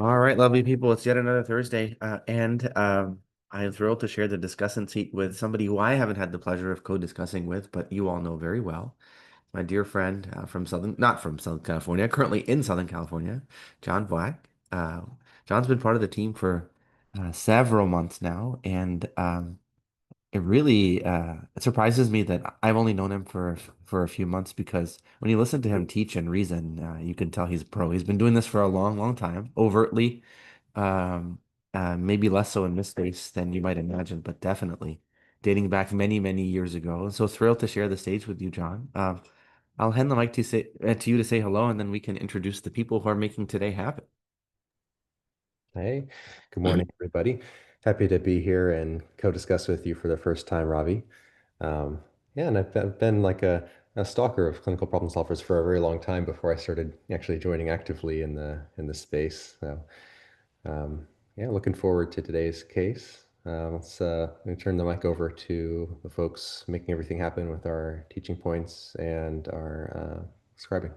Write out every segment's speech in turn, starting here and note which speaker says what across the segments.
Speaker 1: All right, lovely people, it's yet another Thursday, and I am thrilled to share the discussant seat with somebody who I haven't had the pleasure of co-discussing with, but you all know very well. My dear friend from not from Southern California, currently in Southern California, John Black. John's been part of the team for several months now, and it really it surprises me that I've only known him for a few months because when you listen to him teach and reason, you can tell he's a pro. He's been doing this for a long, long time, overtly, um, maybe less so in this space than you might imagine, but definitely dating back many, many years ago. And so thrilled to share the stage with you, John. I'll hand the mic to you to say hello, and then we can introduce the people who are making today happen.
Speaker 2: Hey, good morning, everybody. Happy to be here and co-discuss with you for the first time, Ravi. Yeah, and I've been like a stalker of clinical problem solvers for a very long time before I started actually joining actively in the space. So, yeah, looking forward to today's case. Let me turn the mic over to the folks making everything happen with our teaching points and our scribing.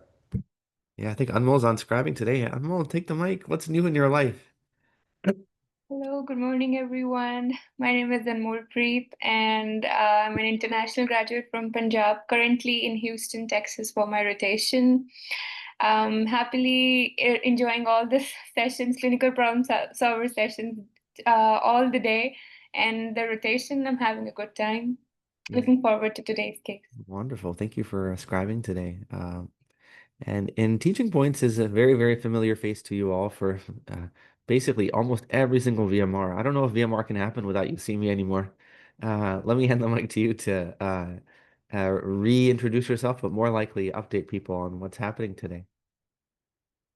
Speaker 1: Yeah, I think Anmol's on scribing today. Anmol, take the mic. What's new in your life?
Speaker 3: Hello, good morning, everyone. My name is Anmol and I'm an international graduate from Punjab, currently in Houston, Texas, for my rotation. Happily enjoying all the sessions, clinical problem solver sessions, all the day, and the rotation. I'm having a good time.
Speaker 1: Yeah,
Speaker 3: Looking forward to today's case.
Speaker 1: wonderful. Thank you for scribing today. And in Teaching Points is a very, very familiar face to you all for basically almost every single VMR. I don't know if VMR can happen without you seeing me anymore. Let me hand the mic to you to reintroduce yourself, but more likely update people on what's happening today.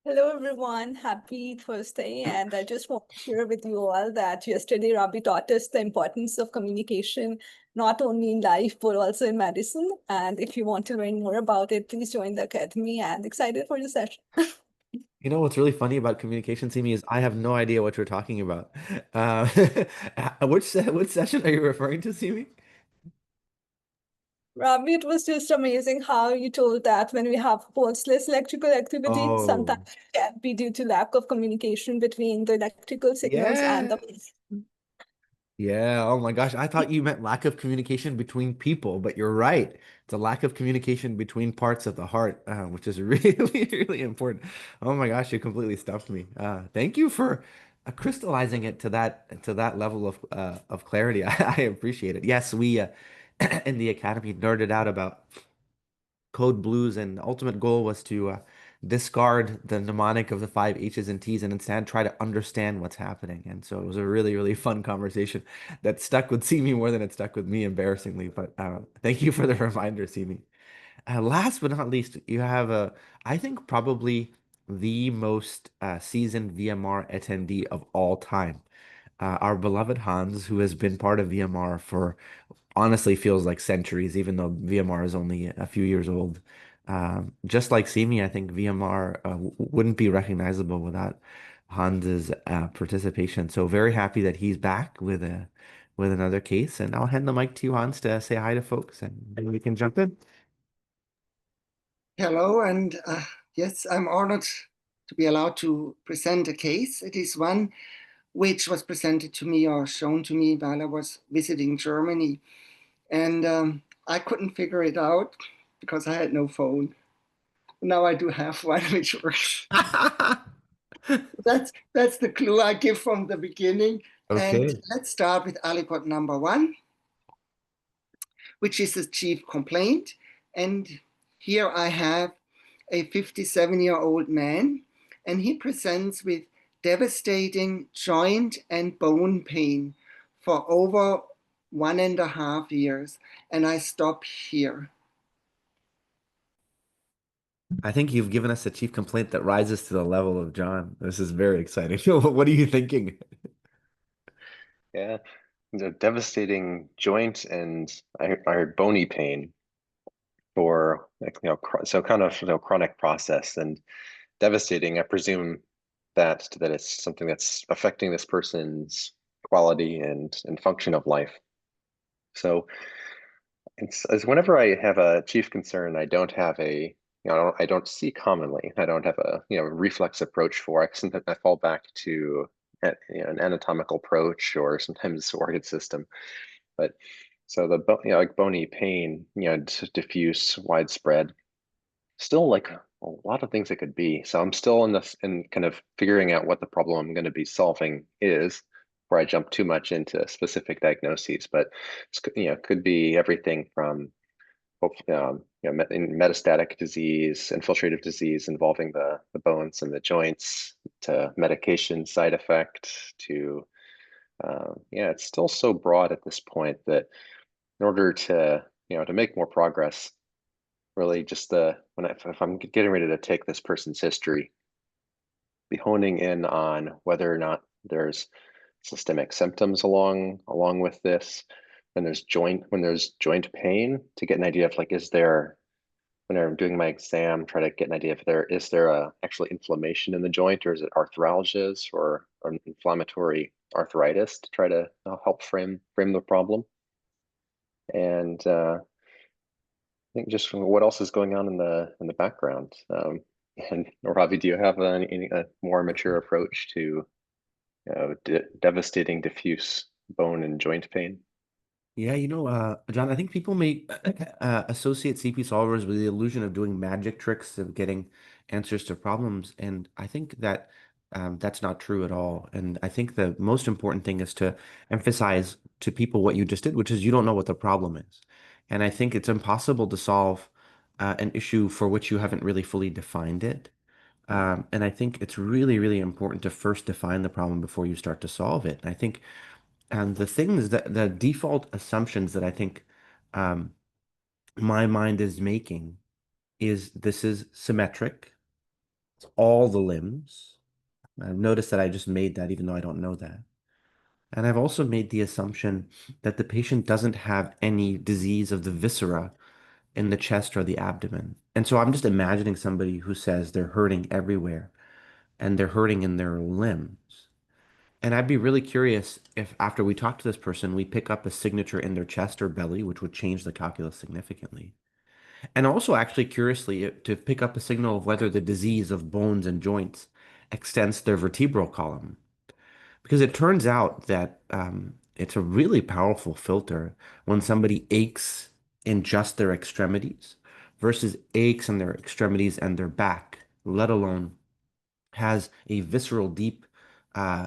Speaker 4: Hello, everyone. Happy Thursday. And I just want to share with you all that yesterday, Rabih taught us the importance of communication, not only in life, but also in medicine. And if you want to learn more about it, please join the academy and excited for the session.
Speaker 1: You know what's really funny about communication, Simi, is I have no idea what you're talking about. Uh, which session are you referring to, Simi?
Speaker 4: Rabih, it was just amazing how you told that when we have pulseless electrical activity, sometimes
Speaker 1: Oh,
Speaker 4: it can be due to lack of communication between the electrical signals and
Speaker 1: yeah.
Speaker 4: the
Speaker 1: Yeah, oh my gosh. I thought you meant lack of communication between people, but you're right. It's a lack of communication between parts of the heart, which is really, really important. Oh my gosh, you completely stumped me. Thank you for crystallizing it to that level of clarity. I appreciate it. Yes, we in the academy nerded out about code blues, and the ultimate goal was to discard the mnemonic of the five H's and T's and instead try to understand what's happening. And so it was a really, really fun conversation that stuck with Simi more than it stuck with me, embarrassingly. But thank you for the reminder, Simi. Last but not least, you have I think probably the most seasoned VMR attendee of all time. Our beloved Hans, who has been part of VMR for honestly feels like centuries, even though VMR is only a few years old. Just like Simi, I think VMR wouldn't be recognizable without Hans's participation. So very happy that he's back with another case. And I'll hand the mic to you, Hans, to say hi to folks, and maybe we can jump in.
Speaker 5: Hello, and yes, I'm honored to be allowed to present a case. It is one which was presented to me or shown to me while I was visiting Germany. And I couldn't figure it out because I had no phone. Now I do have one which works. That's the clue I give from the beginning. And
Speaker 1: Okay.
Speaker 5: let's start with aliquot number one, which is the chief complaint. And here I have a 57-year-old man, and he presents with devastating joint and bone pain for over 1.5 years. And I stop here.
Speaker 1: I think you've given us a chief complaint that rises to the level of John. This is very exciting. What are you thinking?
Speaker 2: Yeah, devastating joint and I heard bony pain for like, so kind of chronic process and devastating. I presume that it's something that's affecting this person's quality and function of life. So it's whenever I have a chief concern, I don't have a I don't see commonly. I don't have a reflex approach for it. Sometimes I fall back to an anatomical approach or sometimes organ system. But so the like bony pain, diffuse, widespread, still like a lot of things it could be. So I'm still in this and kind of figuring out what the problem I'm going to be solving is before I jump too much into specific diagnoses. But could be everything from metastatic disease, infiltrative disease involving the bones and the joints, to medication side effect, to it's still so broad at this point that in order to to make more progress, really just if I'm getting ready to take this person's history, be honing in on whether or not there's systemic symptoms along with this. When there's joint pain, to get an idea of like, is there, when I'm doing my exam, try to get an idea if there is a actually inflammation in the joint, or is it arthralgias or inflammatory arthritis, to try to help frame the problem. And I think just what else is going on in the background. And Ravi, do you have any more mature approach to devastating diffuse bone and joint pain?
Speaker 1: Yeah, John, I think people may associate CP solvers with the illusion of doing magic tricks of getting answers to problems, and I think that that's not true at all. And I think the most important thing is to emphasize to people what you just did, which is you don't know what the problem is. And I think it's impossible to solve an issue for which you haven't really fully defined it. And I think it's really, really important to first define the problem before you start to solve it. And I think the things that the default assumptions that I think um, my mind is making is this is symmetric. It's all the limbs. I've noticed that I just made that even though I don't know that. And I've also made the assumption that the patient doesn't have any disease of the viscera in the chest or the abdomen. And so I'm just imagining somebody who says they're hurting everywhere and they're hurting in their limbs. And I'd be really curious if after we talk to this person, we pick up a signature in their chest or belly, which would change the calculus significantly. And also actually curiously to pick up a signal of whether the disease of bones and joints extends to their vertebral column. Because it turns out that it's a really powerful filter when somebody aches in just their extremities versus aches in their extremities and their back, let alone has a visceral deep uh,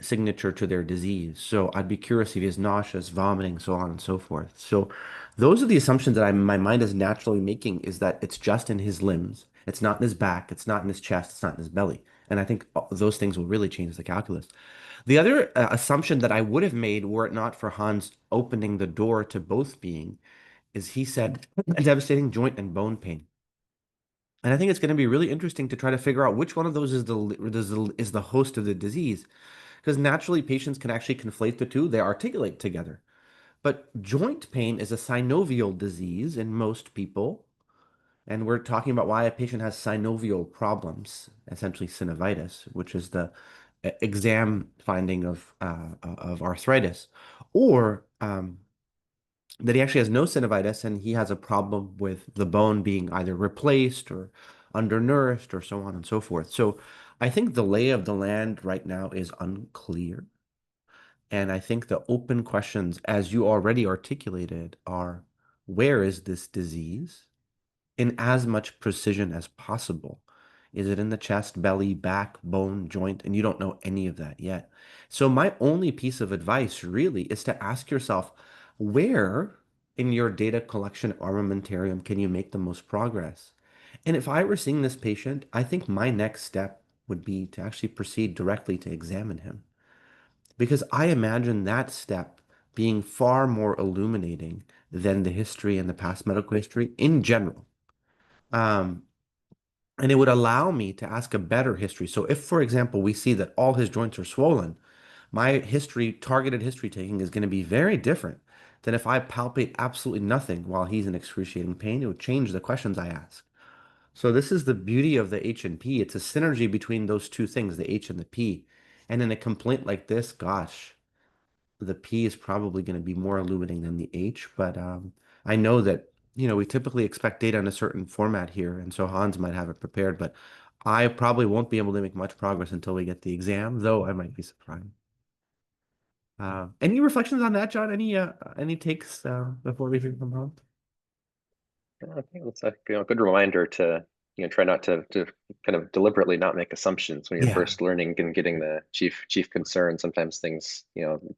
Speaker 1: signature to their disease. So I'd be curious if he has nauseous, vomiting, so on and so forth. So those are the assumptions that my mind is naturally making, is that it's just in his limbs. It's not in his back. It's not in his chest. It's not in his belly. And I think those things will really change the calculus. The other assumption that I would have made were it not for Hans opening the door to both being is he said devastating joint and bone pain. And I think it's going to be really interesting to try to figure out which one of those is the host of the disease, because naturally patients can actually conflate the two. They articulate together. But joint pain is a synovial disease in most people, and we're talking about why a patient has synovial problems, essentially synovitis, which is the exam finding of arthritis, or that he actually has no synovitis and he has a problem with the bone being either replaced or undernourished or so on and so forth. So I think the lay of the land right now is unclear. And I think the open questions, as you already articulated, are where is this disease in as much precision as possible? Is it in the chest, belly, back, bone, joint? And you don't know any of that yet. So my only piece of advice really is to ask yourself, where in your data collection armamentarium can you make the most progress? And if I were seeing this patient, I think my next step would be to actually proceed directly to examine him. Because I imagine that step being far more illuminating than the history and the past medical history in general. Um, and it would allow me to ask a better history. So if, for example, we see that all his joints are swollen, my targeted history taking is going to be very different than if I palpate absolutely nothing while he's in excruciating pain. It would change the questions I ask. So this is the beauty of the H and P. It's a synergy between those two things, the H and the P. And in a complaint like this, gosh, the P is probably going to be more illuminating than the H, but I know that we typically expect data in a certain format here, and so Hans might have it prepared, but I probably won't be able to make much progress until we get the exam, though I might be surprised. Any reflections on that, John? Any takes before we hear from Hans?
Speaker 2: I think it's a good reminder to try not to kind of deliberately not make assumptions when you're first learning and getting the chief concern. Sometimes things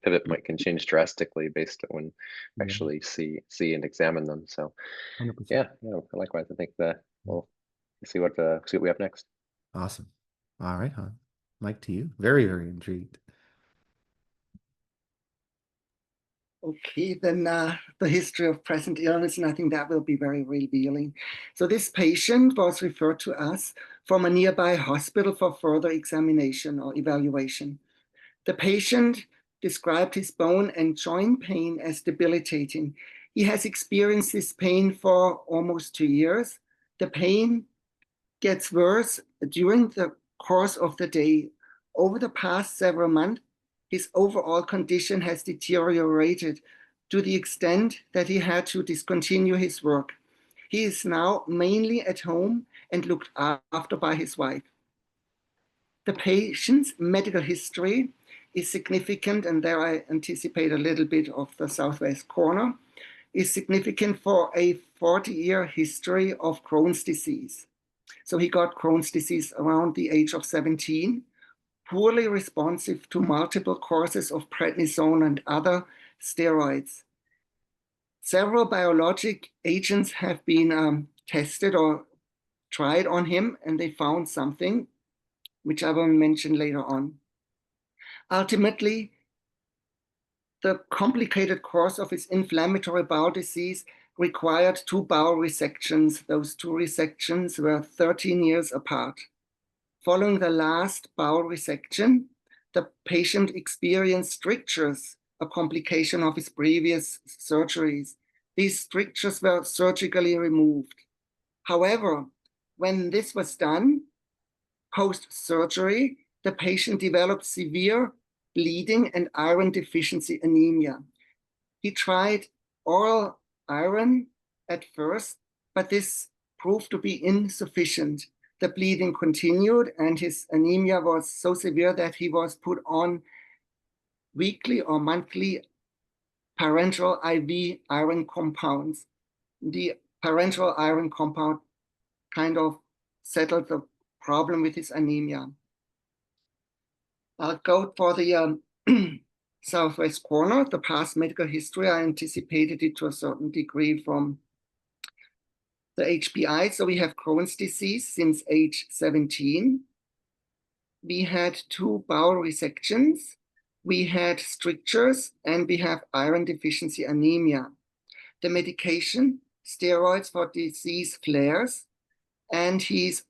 Speaker 2: pivot point can change drastically based on when you actually see and examine them. So
Speaker 1: 100%.
Speaker 2: Likewise, I think that we'll see what we have next.
Speaker 1: Awesome. All right, Hans. Mike, to you. Very, very intrigued.
Speaker 5: Okay, then the history of present illness, and I think that will be very revealing. So this patient was referred to us from a nearby hospital for further examination or evaluation. The patient described his bone and joint pain as debilitating. He has experienced this pain for almost 2 years. The pain gets worse during the course of the day. Over the past several months, his overall condition has deteriorated to the extent that he had to discontinue his work. He is now mainly at home and looked after by his wife. The patient's medical history is significant, and there I anticipate a little bit of the southwest corner, is significant for a 40-year history of Crohn's disease. So he got Crohn's disease around the age of 17, poorly responsive to multiple courses of prednisone and other steroids. Several biologic agents have been tested or tried on him, and they found something, which I will mention later on. Ultimately, the complicated course of his inflammatory bowel disease required 2 bowel resections. Those 2 resections were 13 years apart. Following the last bowel resection, the patient experienced strictures, a complication of his previous surgeries. These strictures were surgically removed. However, when this was done, post-surgery, the patient developed severe bleeding and iron deficiency anemia. He tried oral iron at first, but this proved to be insufficient. The bleeding continued, and his anemia was so severe that he was put on weekly or monthly parenteral IV iron compounds. The parenteral iron compound kind of settled the problem with his anemia. I'll go for the southwest corner, the past medical history. I anticipated it to a certain degree from the HPI. So we have Crohn's disease since age 17. We had 2 bowel resections. We had strictures, and we have iron deficiency anemia. The medication, steroids for disease flares, and he's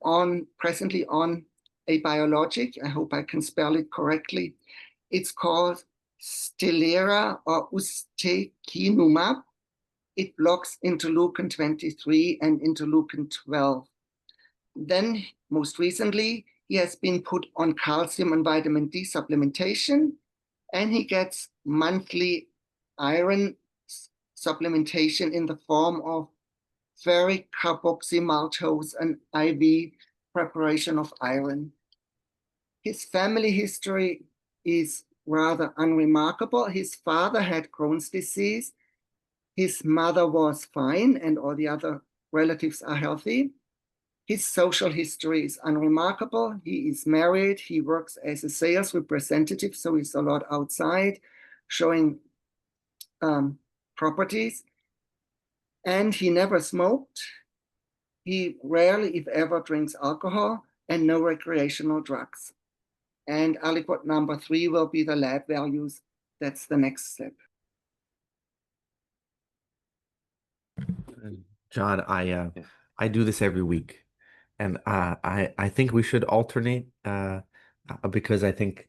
Speaker 5: presently on a biologic. I hope I can spell it correctly. It's called Stelara or ustekinumab. It blocks interleukin-23 and interleukin-12. Then, most recently, he has been put on calcium and vitamin D supplementation, and he gets monthly iron supplementation in the form of ferric carboxymaltose and IV preparation of iron. His family history is rather unremarkable. His father had Crohn's disease. His mother was fine, and all the other relatives are healthy. His social history is unremarkable. He is married. He works as a sales representative, so he's a lot outside showing properties. And he never smoked. He rarely, if ever, drinks alcohol, and no recreational drugs. And aliquot number 3 will be the lab values. That's the next step.
Speaker 1: John, I do this every week, and I think we should alternate because I think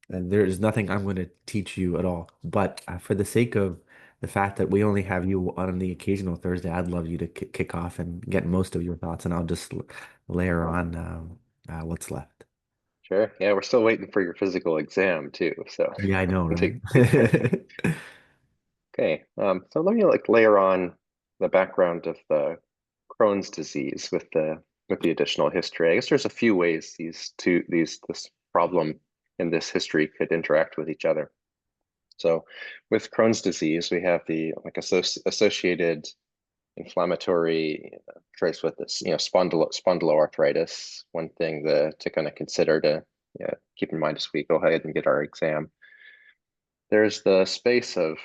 Speaker 1: there is nothing I'm going to teach you at all. But for the sake of the fact that we only have you on the occasional Thursday, I'd love you to kick off and get most of your thoughts, and I'll just layer on what's left.
Speaker 2: Sure. Yeah, we're still waiting for your physical exam too. So
Speaker 1: Yeah, I know, right?
Speaker 2: Okay. So let me layer on
Speaker 6: the background of the Crohn's disease with the additional history. I guess there's a few ways this problem and this history could interact with each other. So with Crohn's disease, we have the associated inflammatory trace with this, spondyloarthritis. One thing to kind of consider to keep in mind as we go ahead and get our exam. There's the space of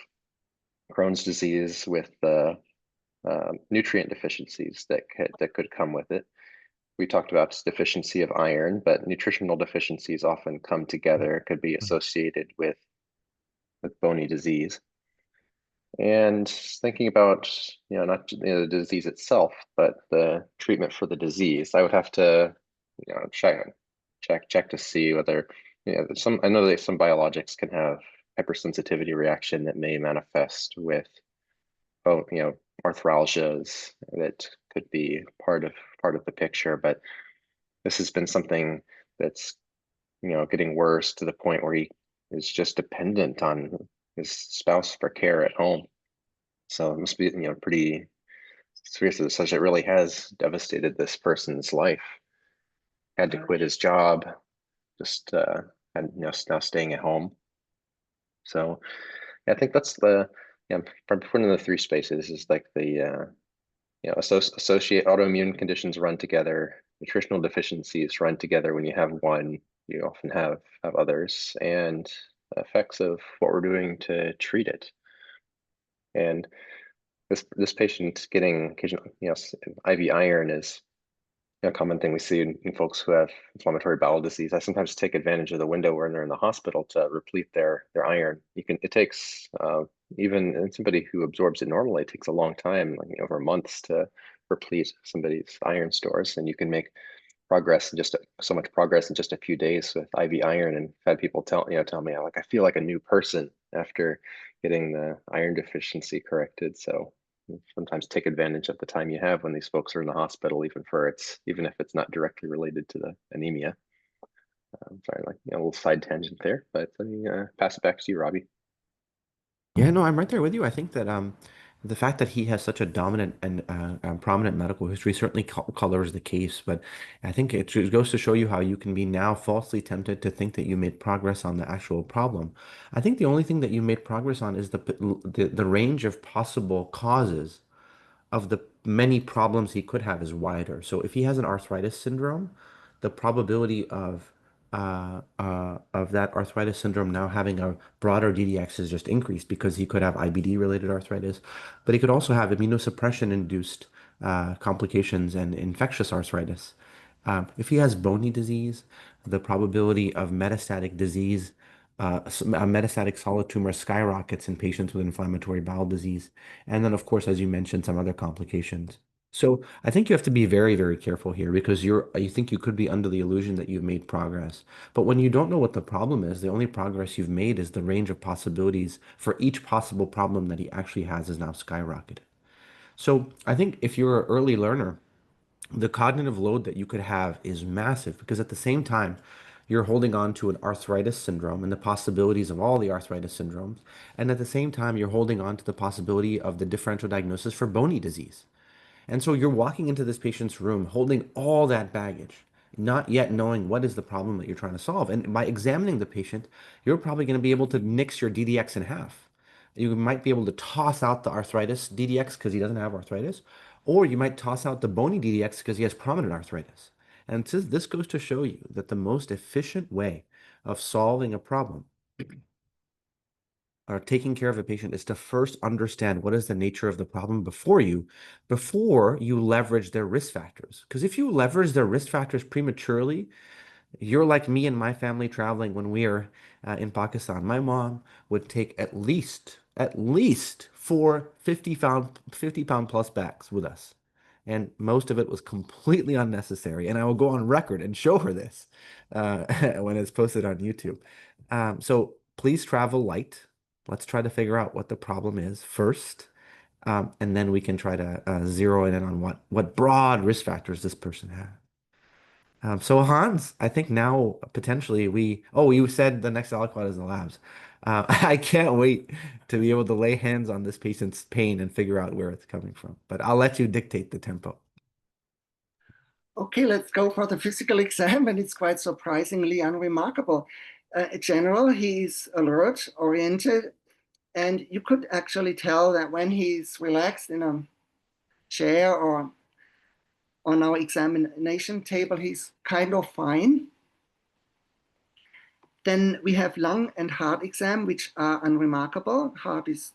Speaker 6: Crohn's disease with the nutrient deficiencies that could come with it. We talked about deficiency of iron, but nutritional deficiencies often come together, could be associated with bony disease. And thinking about, not the disease itself, but the treatment for the disease, I would have to, check to see whether, I know that some biologics can have hypersensitivity reaction that may manifest with, arthralgias that could be part of the picture. But this has been something that's, getting worse to the point where he is just dependent on his spouse for care at home. So it must be, pretty serious, such it really has devastated this person's life. Had to quit his job, just and now staying at home. So I think that's the from one of the three spaces is like the associate autoimmune conditions run together, nutritional deficiencies run together. When you have one, you often have others, and effects of what we're doing to treat it. And this patient getting occasional, IV iron is a common thing we see in folks who have inflammatory bowel disease. I sometimes take advantage of the window when they're in the hospital to replete their iron. It takes even in somebody who absorbs it normally, it takes a long time, like over months to replete somebody's iron stores, and you can make progress in so much progress in just a few days with IV iron. And I've had people tell me like I feel like a new person after getting the iron deficiency corrected. So sometimes take advantage of the time you have when these folks are in the hospital, even if it's not directly related to the anemia. Sorry, like a little side tangent there, but let me pass it back to you, Rabih.
Speaker 1: Yeah, no, I'm right there with you. I think that the fact that he has such a dominant and prominent medical history certainly colors the case. But I think it goes to show you how you can be now falsely tempted to think that you made progress on the actual problem. I think the only thing that you made progress on is the range of possible causes of the many problems he could have is wider. So if he has an arthritis syndrome, the probability of that arthritis syndrome now having a broader DDX is just increased because he could have IBD related arthritis, but he could also have immunosuppression induced complications and infectious arthritis. If he has bony disease, the probability of metastatic disease, a metastatic solid tumor skyrockets in patients with inflammatory bowel disease. And then, of course, as you mentioned, some other complications. So I think you have to be very, very careful here because you think you could be under the illusion that you've made progress. But when you don't know what the problem is, the only progress you've made is the range of possibilities for each possible problem that he actually has is now skyrocketed. So I think if you're an early learner, the cognitive load that you could have is massive because at the same time, you're holding on to an arthritis syndrome and the possibilities of all the arthritis syndromes. And at the same time, you're holding on to the possibility of the differential diagnosis for bony disease. And so you're walking into this patient's room holding all that baggage, not yet knowing what is the problem that you're trying to solve. And by examining the patient, you're probably going to be able to nix your DDX in half. You might be able to toss out the arthritis DDX because he doesn't have arthritis, or you might toss out the bony DDX because he has prominent arthritis. And this goes to show you that the most efficient way of solving a problem or taking care of a patient is to first understand what is the nature of the problem before you leverage their risk factors. Because if you leverage their risk factors prematurely, you're like me and my family traveling when we are in Pakistan. My mom would take at least 4 50 pound plus bags with us. And most of it was completely unnecessary. And I will go on record and show her this when it's posted on YouTube. So please travel light. Let's try to figure out what the problem is first. And then we can try to zero in on what broad risk factors this person has. So Hans, I think now potentially you said the next aliquot is the labs. I can't wait to be able to lay hands on this patient's pain and figure out where it's coming from. But I'll let you dictate the tempo.
Speaker 5: Okay, let's go for the physical exam, and it's quite surprisingly unremarkable. In general, he's alert, oriented, and you could actually tell that when he's relaxed in a chair or on our examination table, he's kind of fine. Then we have lung and heart exam, which are unremarkable. Heart is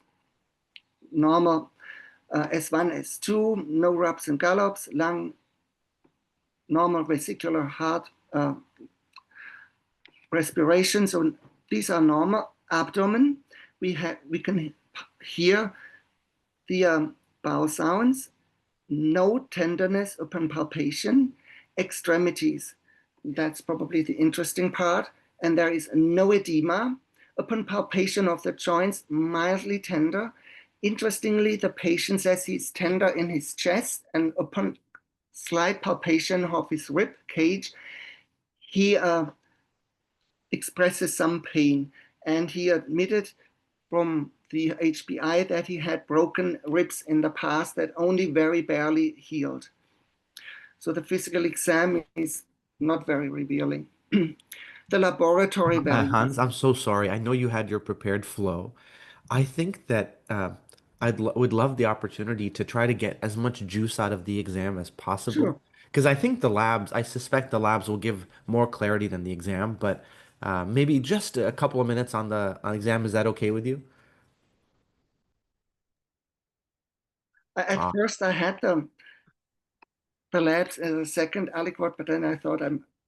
Speaker 5: normal, S1, S2, no rubs and gallops. Lung, normal vesicular heart respiration. So these are normal. Abdomen, we can hear the bowel sounds. No tenderness upon palpation. Extremities, that's probably the interesting part. And there is no edema. Upon palpation of the joints, mildly tender. Interestingly, the patient says he's tender in his chest, and upon slight palpation of his rib cage, he expresses some pain. And he admitted from the HPI that he had broken ribs in the past that only very barely healed. So the physical exam is not very revealing. The laboratory
Speaker 1: Hans,
Speaker 5: values.
Speaker 1: I'm so sorry. I know you had your prepared flow. I think that would love the opportunity to try to get as much juice out of the exam as possible.
Speaker 5: Sure.
Speaker 1: Because I suspect the labs will give more clarity than the exam, but maybe just a couple of minutes on the exam. Is that okay with you?
Speaker 5: At
Speaker 1: Ah,
Speaker 5: first, I had the labs as a second aliquot, but then I thought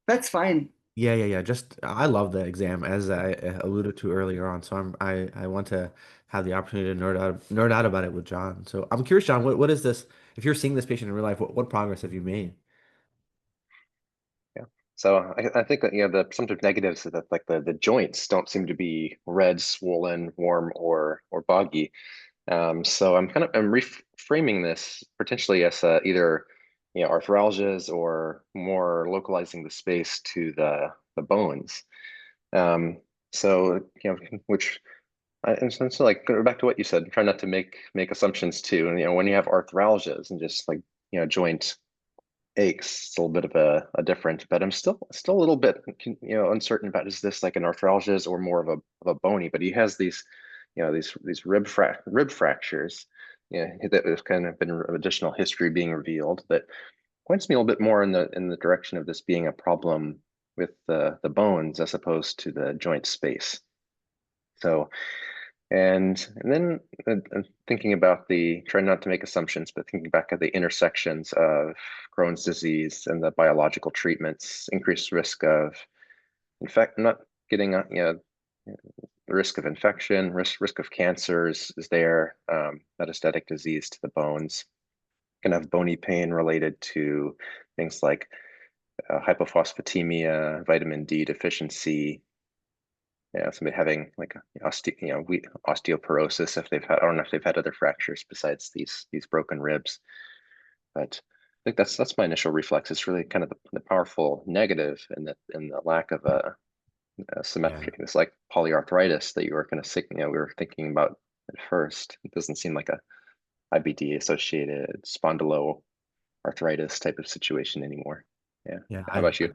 Speaker 5: that's fine.
Speaker 1: yeah. Just I love the exam as I alluded to earlier on. So I want to have the opportunity to nerd out about it with John. So I'm curious, John, what is this? If you're seeing this patient in real life, what progress have you made?
Speaker 6: Yeah. So I think that the presumptive negatives is that like the joints don't seem to be red, swollen, warm, or boggy. So I'm reframing this potentially as either arthralgias or more localizing the space to the bones. Um, so which and so like go back to what you said, try not to make assumptions too. And when you have arthralgias and just like joint aches, it's a little bit of a different, but I'm still a little bit uncertain about, is this like an arthralgias or more of a bony? But he has these these rib fractures, that has kind of been additional history being revealed that points me a little bit more in the direction of this being a problem with the bones as opposed to the joint space. So and then thinking about trying not to make assumptions, but thinking back at the intersections of Crohn's disease and the biological treatments, increased risk of not getting the risk of infection, risk of cancers is there, metastatic disease to the bones, can have bony pain related to things like hypophosphatemia, vitamin D deficiency, somebody having like osteoporosis if they've had, I don't know if they've had other fractures besides these broken ribs, but I think that's my initial reflex. It's really kind of the powerful negative and the lack of a
Speaker 1: Yeah.
Speaker 6: symmetry. It's like polyarthritis that you were kind of sick, we were thinking about at first. It doesn't seem like a IBD associated spondyloarthritis type of situation anymore. Yeah.
Speaker 1: Yeah,
Speaker 6: How about you?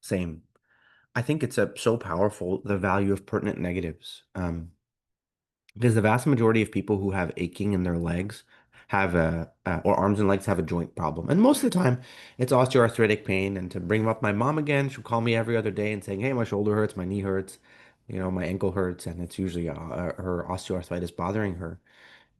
Speaker 1: same. I think it's so powerful, the value of pertinent negatives. Because the vast majority of people who have aching in their legs have or arms and legs have a joint problem. And most of the time, it's osteoarthritic pain. And to bring up my mom again, she'll call me every other day and saying, "Hey, my shoulder hurts, my knee hurts, my ankle hurts," and it's usually her osteoarthritis bothering her.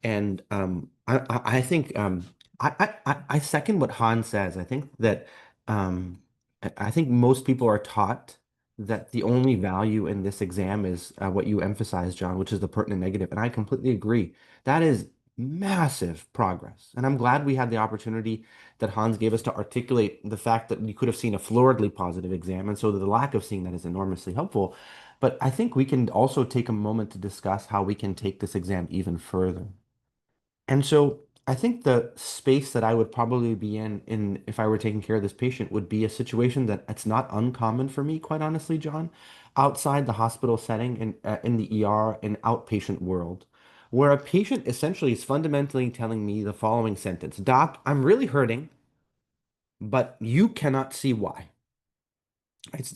Speaker 1: And I think I second what Han says. I think that I think most people are taught that the only value in this exam is what you emphasize, John, which is the pertinent negative. And I completely agree. That is massive progress. And I'm glad we had the opportunity that Hans gave us to articulate the fact that we could have seen a floridly positive exam. And so the lack of seeing that is enormously helpful. But I think we can also take a moment to discuss how we can take this exam even further. And so I think the space that I would probably be in if I were taking care of this patient would be a situation that it's not uncommon for me, quite honestly, John, outside the hospital setting in the ER in outpatient world, where a patient essentially is fundamentally telling me the following sentence: Doc, I'm really hurting, but you cannot see why.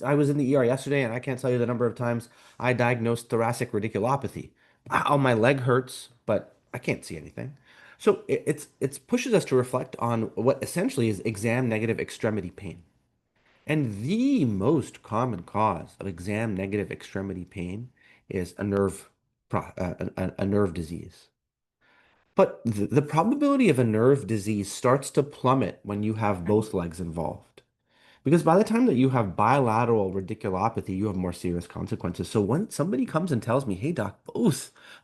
Speaker 1: I was in the ER yesterday, and I can't tell you the number of times I diagnosed thoracic radiculopathy. Oh, my leg hurts, but I can't see anything. So it's pushes us to reflect on what essentially is exam negative extremity pain. And the most common cause of exam negative extremity pain is a a nerve disease. But the probability of a nerve disease starts to plummet when you have both legs involved. Because by the time that you have bilateral radiculopathy, you have more serious consequences. So when somebody comes and tells me, "Hey doc,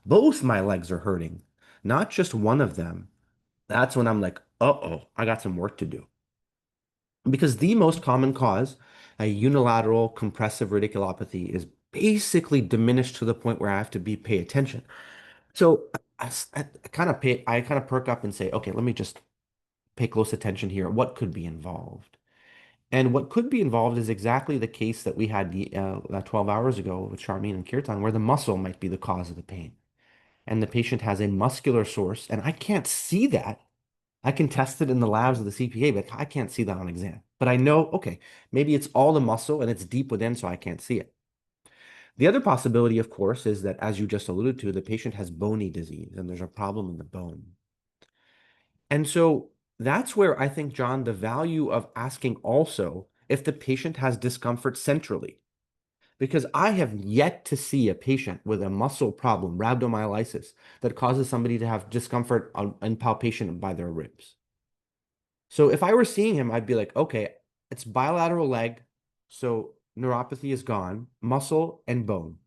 Speaker 1: both my legs are hurting, not just one of them," that's when I'm like, "Uh-oh, I got some work to do." Because the most common cause, a unilateral compressive radiculopathy, is basically diminished to the point where I have to be pay attention. So I kind of perk up and say, "Okay, let me just pay close attention here. What could be involved?" And what could be involved is exactly the case that we had 12 hours ago with Charmaine and Kirtan, where the muscle might be the cause of the pain. And the patient has a muscular source, and I can't see that. I can test it in the labs of the CPA, but I can't see that on exam. But I know, okay, maybe it's all the muscle and it's deep within, so I can't see it. The other possibility, of course, is that, as you just alluded to, the patient has bony disease and there's a problem in the bone. And so that's where I think, John, the value of asking also if the patient has discomfort centrally. Because I have yet to see a patient with a muscle problem, rhabdomyolysis, that causes somebody to have discomfort and palpation by their ribs. So if I were seeing him, I'd be like, okay, it's bilateral leg, so neuropathy is gone, muscle and bone.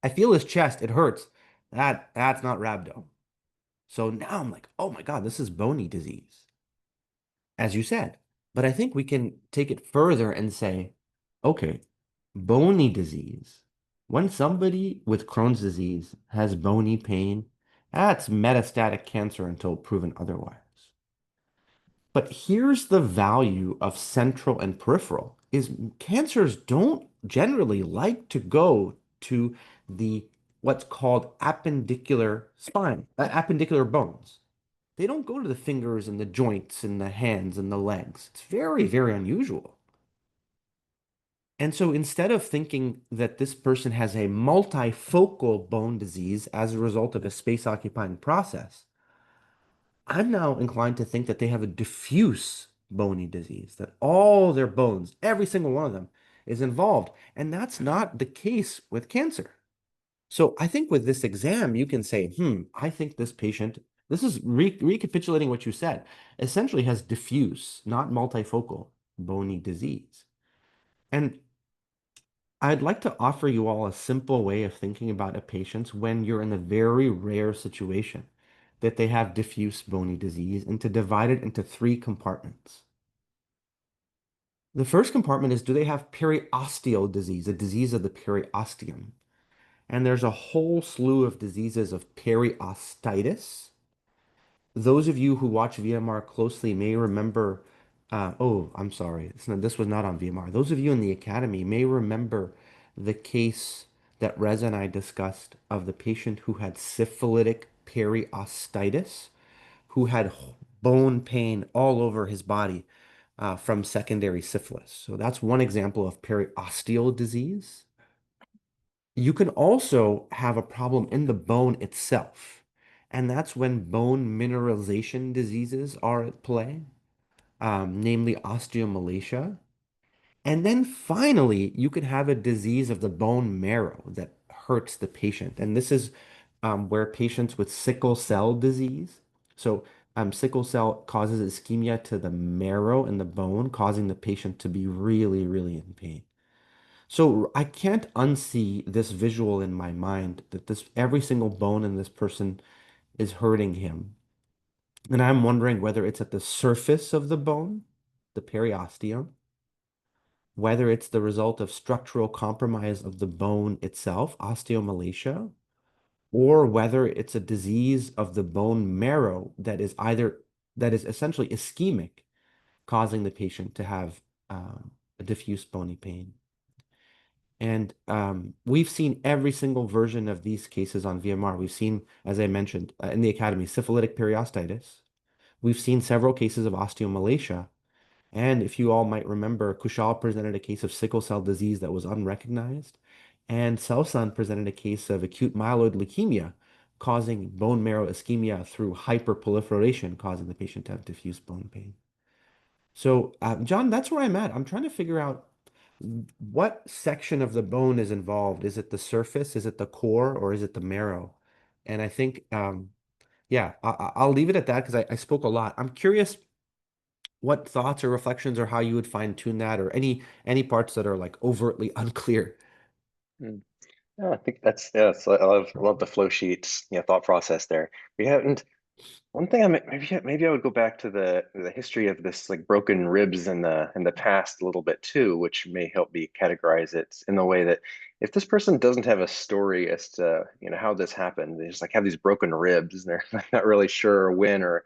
Speaker 1: I feel his chest, it hurts. That's not rhabdo. So now I'm like, oh my God, this is bony disease, as you said. But I think we can take it further and say, okay, bony disease. When somebody with Crohn's disease has bony pain, that's metastatic cancer until proven otherwise. But here's the value of central and peripheral is cancers don't generally like to go to the what's called appendicular spine, appendicular bones. They don't go to the fingers and the joints and the hands and the legs. It's very, very unusual. And so instead of thinking that this person has a multifocal bone disease as a result of a space occupying process, I'm now inclined to think that they have a diffuse bony disease, that all their bones, every single one of them, is involved. And that's not the case with cancer. So I think with this exam, you can say, I think this patient, this is recapitulating what you said, essentially has diffuse, not multifocal bony disease. And I'd like to offer you all a simple way of thinking about a patient when you're in a very rare situation that they have diffuse bony disease, and to divide it into three compartments. The first compartment is, do they have periosteal disease, a disease of the periosteum? And there's a whole slew of diseases of periostitis. Those of you who watch VMR closely may remember, oh, I'm sorry, this was not on VMR. Those of you in the academy may remember the case that Reza and I discussed of the patient who had syphilitic periostitis, who had bone pain all over his body from secondary syphilis. So that's one example of periosteal disease. You can also have a problem in the bone itself, and that's when bone mineralization diseases are at play, namely osteomalacia. And then finally, you can have a disease of the bone marrow that hurts the patient. And this is where patients with sickle cell disease, so sickle cell causes ischemia to the marrow and the bone, causing the patient to be really, really in pain. So I can't unsee this visual in my mind that this every single bone in this person is hurting him. And I'm wondering whether it's at the surface of the bone, the periosteum, whether it's the result of structural compromise of the bone itself, osteomalacia, or whether it's a disease of the bone marrow that is essentially ischemic, causing the patient to have a diffuse bony pain. And we've seen every single version of these cases on VMR. We've seen, as I mentioned in the academy, syphilitic periostitis. We've seen several cases of osteomalacia. And if you all might remember, Kushal presented a case of sickle cell disease that was unrecognized. And Selsan presented a case of acute myeloid leukemia causing bone marrow ischemia through hyperproliferation, causing the patient to have diffuse bone pain. So, John, that's where I'm at. I'm trying to figure out what section of the bone is involved. Is it the surface? Is it the core? Or is it the marrow? And I think, yeah, I'll leave it at that because I spoke a lot. I'm curious what thoughts or reflections or how you would fine tune that, or any parts that are like overtly unclear.
Speaker 6: Mm. Yeah, I think that's yeah. So I love the flow sheets, thought process there. We haven't. One thing maybe I would go back to the history of this like broken ribs in the past a little bit too, which may help me categorize it in the way that if this person doesn't have a story as to how this happened, they just like have these broken ribs and they're not really sure when or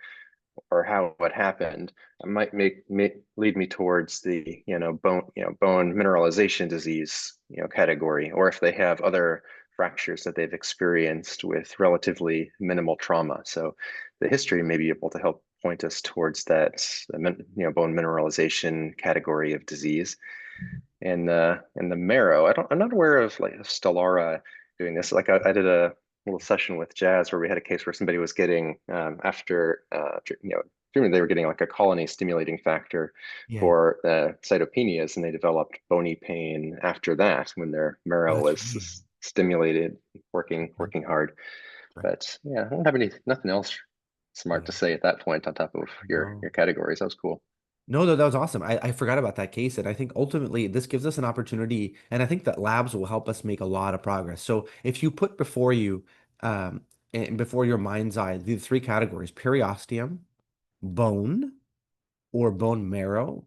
Speaker 6: how it happened, it might lead me towards the bone mineralization disease category, or if they have other fractures that they've experienced with relatively minimal trauma. So the history may be able to help point us towards that bone mineralization category of disease. And the marrow, I'm not aware of like Stellara doing this. Like I did a little session with Jazz where we had a case where somebody was getting after treatment, they were getting like a colony stimulating factor
Speaker 1: Yeah.
Speaker 6: for cytopenias, and they developed bony pain after that when their
Speaker 1: Oh,
Speaker 6: marrow
Speaker 1: that's
Speaker 6: was
Speaker 1: right.
Speaker 6: stimulated, working hard.
Speaker 1: Right.
Speaker 6: But yeah, I don't have nothing else smart to
Speaker 1: Yeah.
Speaker 6: say at that point on top of your
Speaker 1: No.
Speaker 6: categories. That was cool.
Speaker 1: No, that was awesome. I forgot about that case. And I think ultimately this gives us an opportunity. And I think that labs will help us make a lot of progress. So if you put before you, and before your mind's eye, the three categories, periosteum, bone, or bone marrow,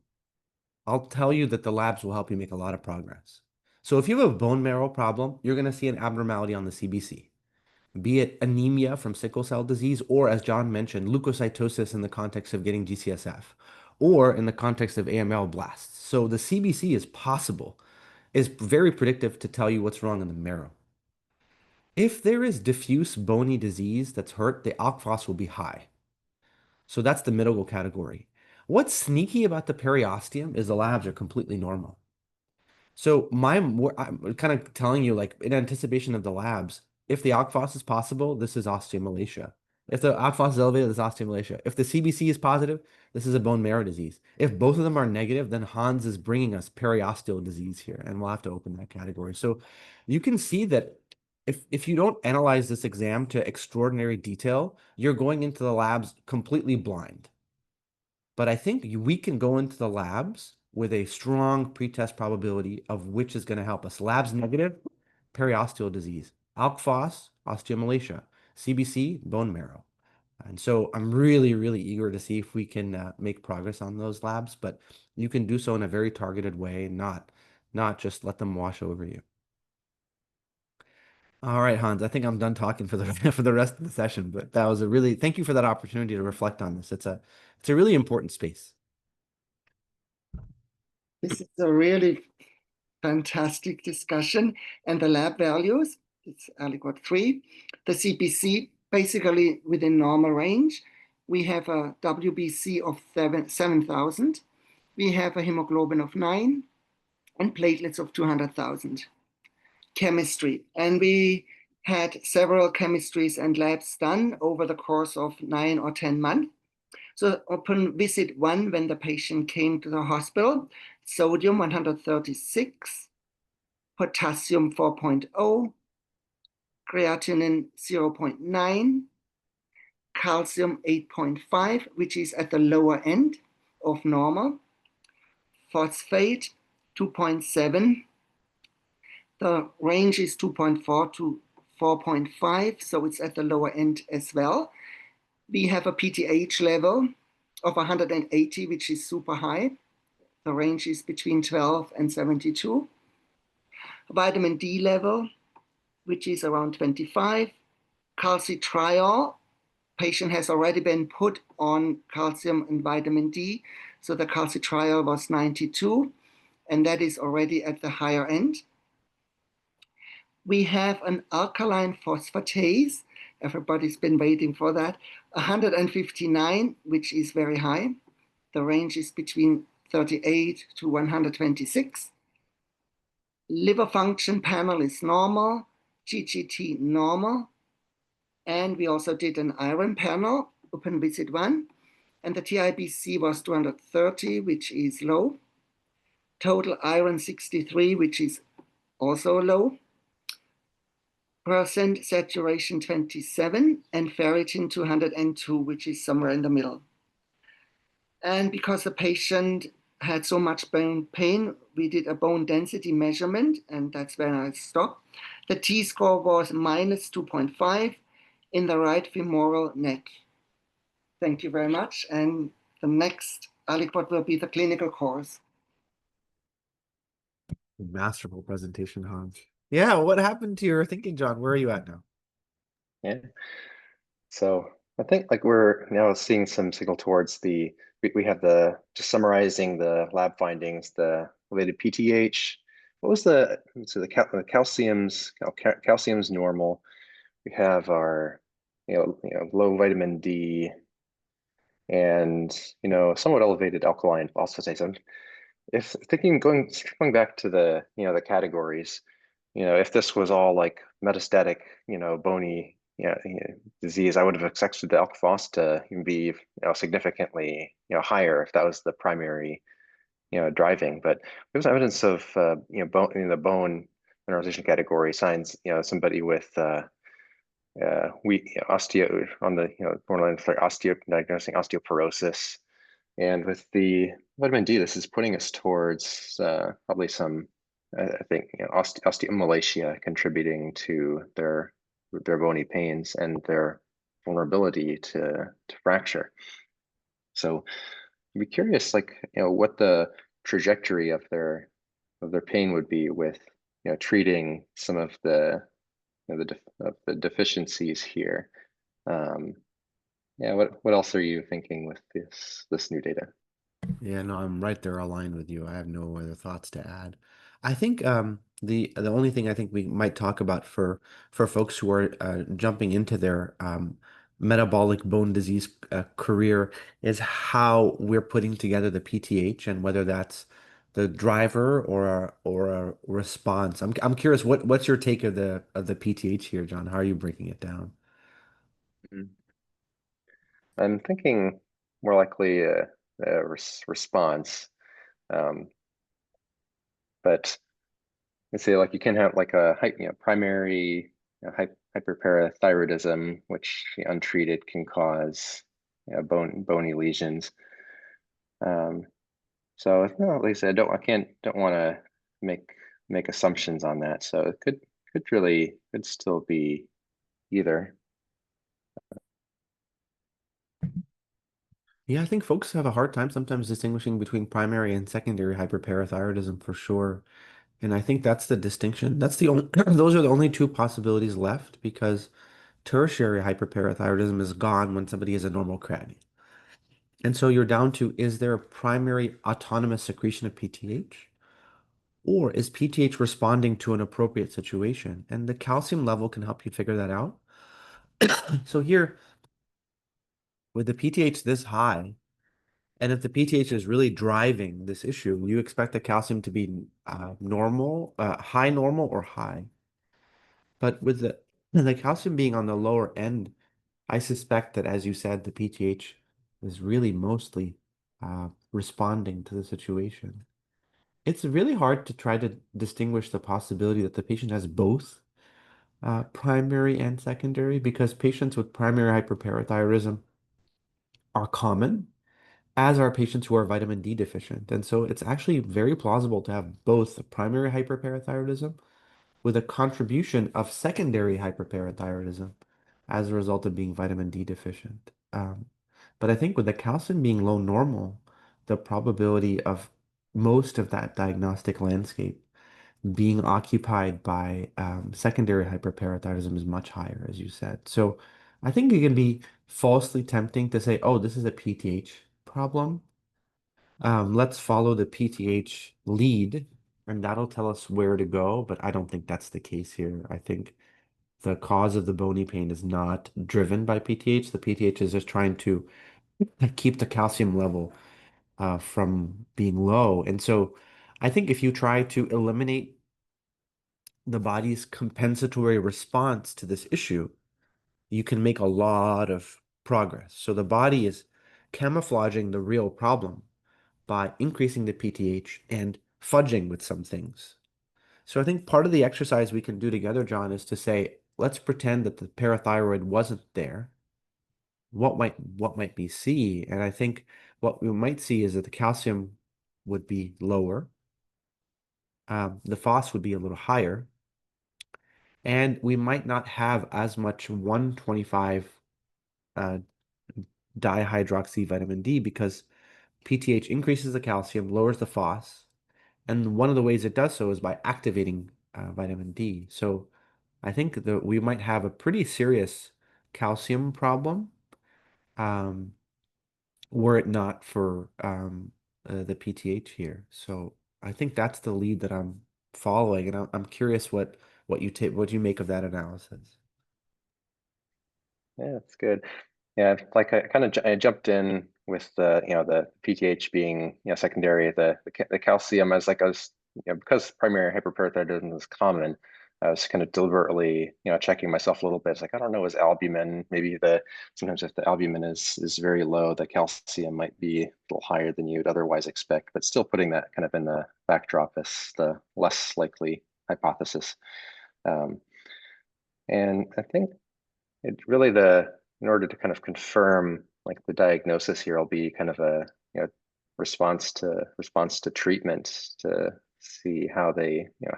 Speaker 1: I'll tell you that the labs will help you make a lot of progress. So if you have a bone marrow problem, you're going to see an abnormality on the CBC, be it anemia from sickle cell disease, or as John mentioned, leukocytosis in the context of getting GCSF, or in the context of AML blasts. So the CBC is possible, is very predictive to tell you what's wrong in the marrow. If there is diffuse bony disease that's hurt, the alk phos will be high. So that's the middle category. What's sneaky about the periosteum is the labs are completely normal. So I'm kind of telling you, like in anticipation of the labs, if the alk phos is possible, this is osteomalacia. If the alk phos is elevated, this is osteomalacia. If the CBC is positive, this is a bone marrow disease. If both of them are negative, then Hans is bringing us periosteal disease here, and we'll have to open that category. So you can see that if you don't analyze this exam to extraordinary detail, you're going into the labs completely blind. But I think we can go into the labs with a strong pretest probability of which is going to help us. Labs negative, periosteal disease. Alk phos, osteomalacia. CBC, bone marrow. And so I'm really, really eager to see if we can make progress on those labs, but you can do so in a very targeted way, not just let them wash over you. All right, Hans, I think I'm done talking for the for the rest of the session, but that was thank you for that opportunity to reflect on this. It's a really important space.
Speaker 5: This is a really fantastic discussion. And the lab values, it's aliquot 3. The CBC, basically within normal range. We have a WBC of 7,000. We have a hemoglobin of 9 and platelets of 200,000. Chemistry. And we had several chemistries and labs done over the course of 9 or 10 months. So upon visit 1, when the patient came to the hospital, sodium 136, potassium 4.0, creatinine 0.9, calcium 8.5, which is at the lower end of normal, phosphate 2.7, the range is 2.4 to 4.5, so it's at the lower end as well. We have a PTH level of 180, which is super high. The range is between 12 and 72. Vitamin D level, which is around 25. calcitriol. Patient has already been put on calcium and vitamin D, so the calcitriol was 92, and that is already at the higher end. We have an alkaline phosphatase. Everybody's been waiting for that. 159, which is very high. The range is between 38 to 126. Liver function panel is normal, GGT normal. And we also did an iron panel, open visit 1. And the TIBC was 230, which is low. Total iron 63, which is also low. Percent saturation 27, and ferritin 202, which is somewhere in the middle. And because the patient had so much bone pain, we did a bone density measurement, and that's where I stopped. The T-score was minus 2.5 in the right femoral neck. Thank you very much. And the next aliquot will be the clinical course.
Speaker 1: Masterful presentation, Hans. Yeah, what happened to your thinking, John? Where are you at now?
Speaker 6: Yeah. So I think like we're now seeing some signal towards we have just summarizing the lab findings, the related PTH. What was the calcium's normal. We have our low vitamin D and somewhat elevated alkaline phosphatase. If thinking going back to the categories, if this was all like metastatic, bony disease, I would have expected the alk phos to be significantly higher if that was the primary driving. But there's evidence of bone in the bone mineralization category signs. Somebody with osteo on the borderline for diagnosing osteoporosis. And with the vitamin D, this is putting us towards probably some, I think, osteomalacia contributing to their bony pains and their vulnerability to fracture. So I'd be curious, like, what the trajectory of their pain would be with treating some of the the deficiencies here. Yeah, what else are you thinking with this new data?
Speaker 1: Yeah, no, I'm right there aligned with you. I have no other thoughts to add. I think the only thing I think we might talk about for folks who are jumping into their metabolic bone disease career is how we're putting together the PTH and whether that's the driver or a response. I'm curious what's your take of the PTH here, John? How are you breaking it down?
Speaker 6: Mhm. I'm thinking more likely a response, but let's say like you can have like a primary hyperparathyroidism, which untreated can cause bony lesions. So no, at least don't want to make assumptions on that. So it could still be either.
Speaker 1: Yeah, I think folks have a hard time sometimes distinguishing between primary and secondary hyperparathyroidism for sure. And I think that's the distinction. That's the only, those are the only two possibilities left because tertiary hyperparathyroidism is gone when somebody is a normal creatinine. And so you're down to, is there a primary autonomous secretion of PTH? Or is PTH responding to an appropriate situation? And the calcium level can help you figure that out. So here, with the PTH this high, and if the PTH is really driving this issue, you expect the calcium to be normal, high normal or high. But with the calcium being on the lower end, I suspect that, as you said, the PTH is really mostly responding to the situation. It's really hard to try to distinguish the possibility that the patient has both primary and secondary because patients with primary hyperparathyroidism are common, as are patients who are vitamin D deficient. And so it's actually very plausible to have both primary hyperparathyroidism with a contribution of secondary hyperparathyroidism as a result of being vitamin D deficient. But I think with the calcium being low normal, the probability of most of that diagnostic landscape being occupied by secondary hyperparathyroidism is much higher, as you said. So I think it can be falsely tempting to say, oh, this is a PTH problem. Let's follow the PTH lead, and that'll tell us where to go. But I don't think that's the case here. I think the cause of the bony pain is not driven by PTH. The PTH is just trying to keep the calcium level from being low. And so I think if you try to eliminate the body's compensatory response to this issue, you can make a lot of progress. So the body is camouflaging the real problem by increasing the PTH and fudging with some things. So I think part of the exercise we can do together, John, is to say, let's pretend that the parathyroid wasn't there. What might we see? And I think what we might see is that the calcium would be lower, the phos would be a little higher, and we might not have as much 125 uh, dihydroxy vitamin D because PTH increases the calcium, lowers the phos, and one of the ways it does so is by activating vitamin D. So I think that we might have a pretty serious calcium problem um, were it not for the PTH here. So I think that's the lead that I'm following, and I'm curious what you make of that analysis.
Speaker 6: Yeah, that's good. Yeah, like I jumped in with the PTH being secondary, the calcium. Because primary hyperparathyroidism is common. I was kind of deliberately checking myself a little bit. It's like, I don't know, is albumin maybe sometimes if the albumin is very low, the calcium might be a little higher than you'd otherwise expect, but still putting that kind of in the backdrop as the less likely hypothesis. And I think it really in order to kind of confirm like the diagnosis here will be kind of a response to treatment to see how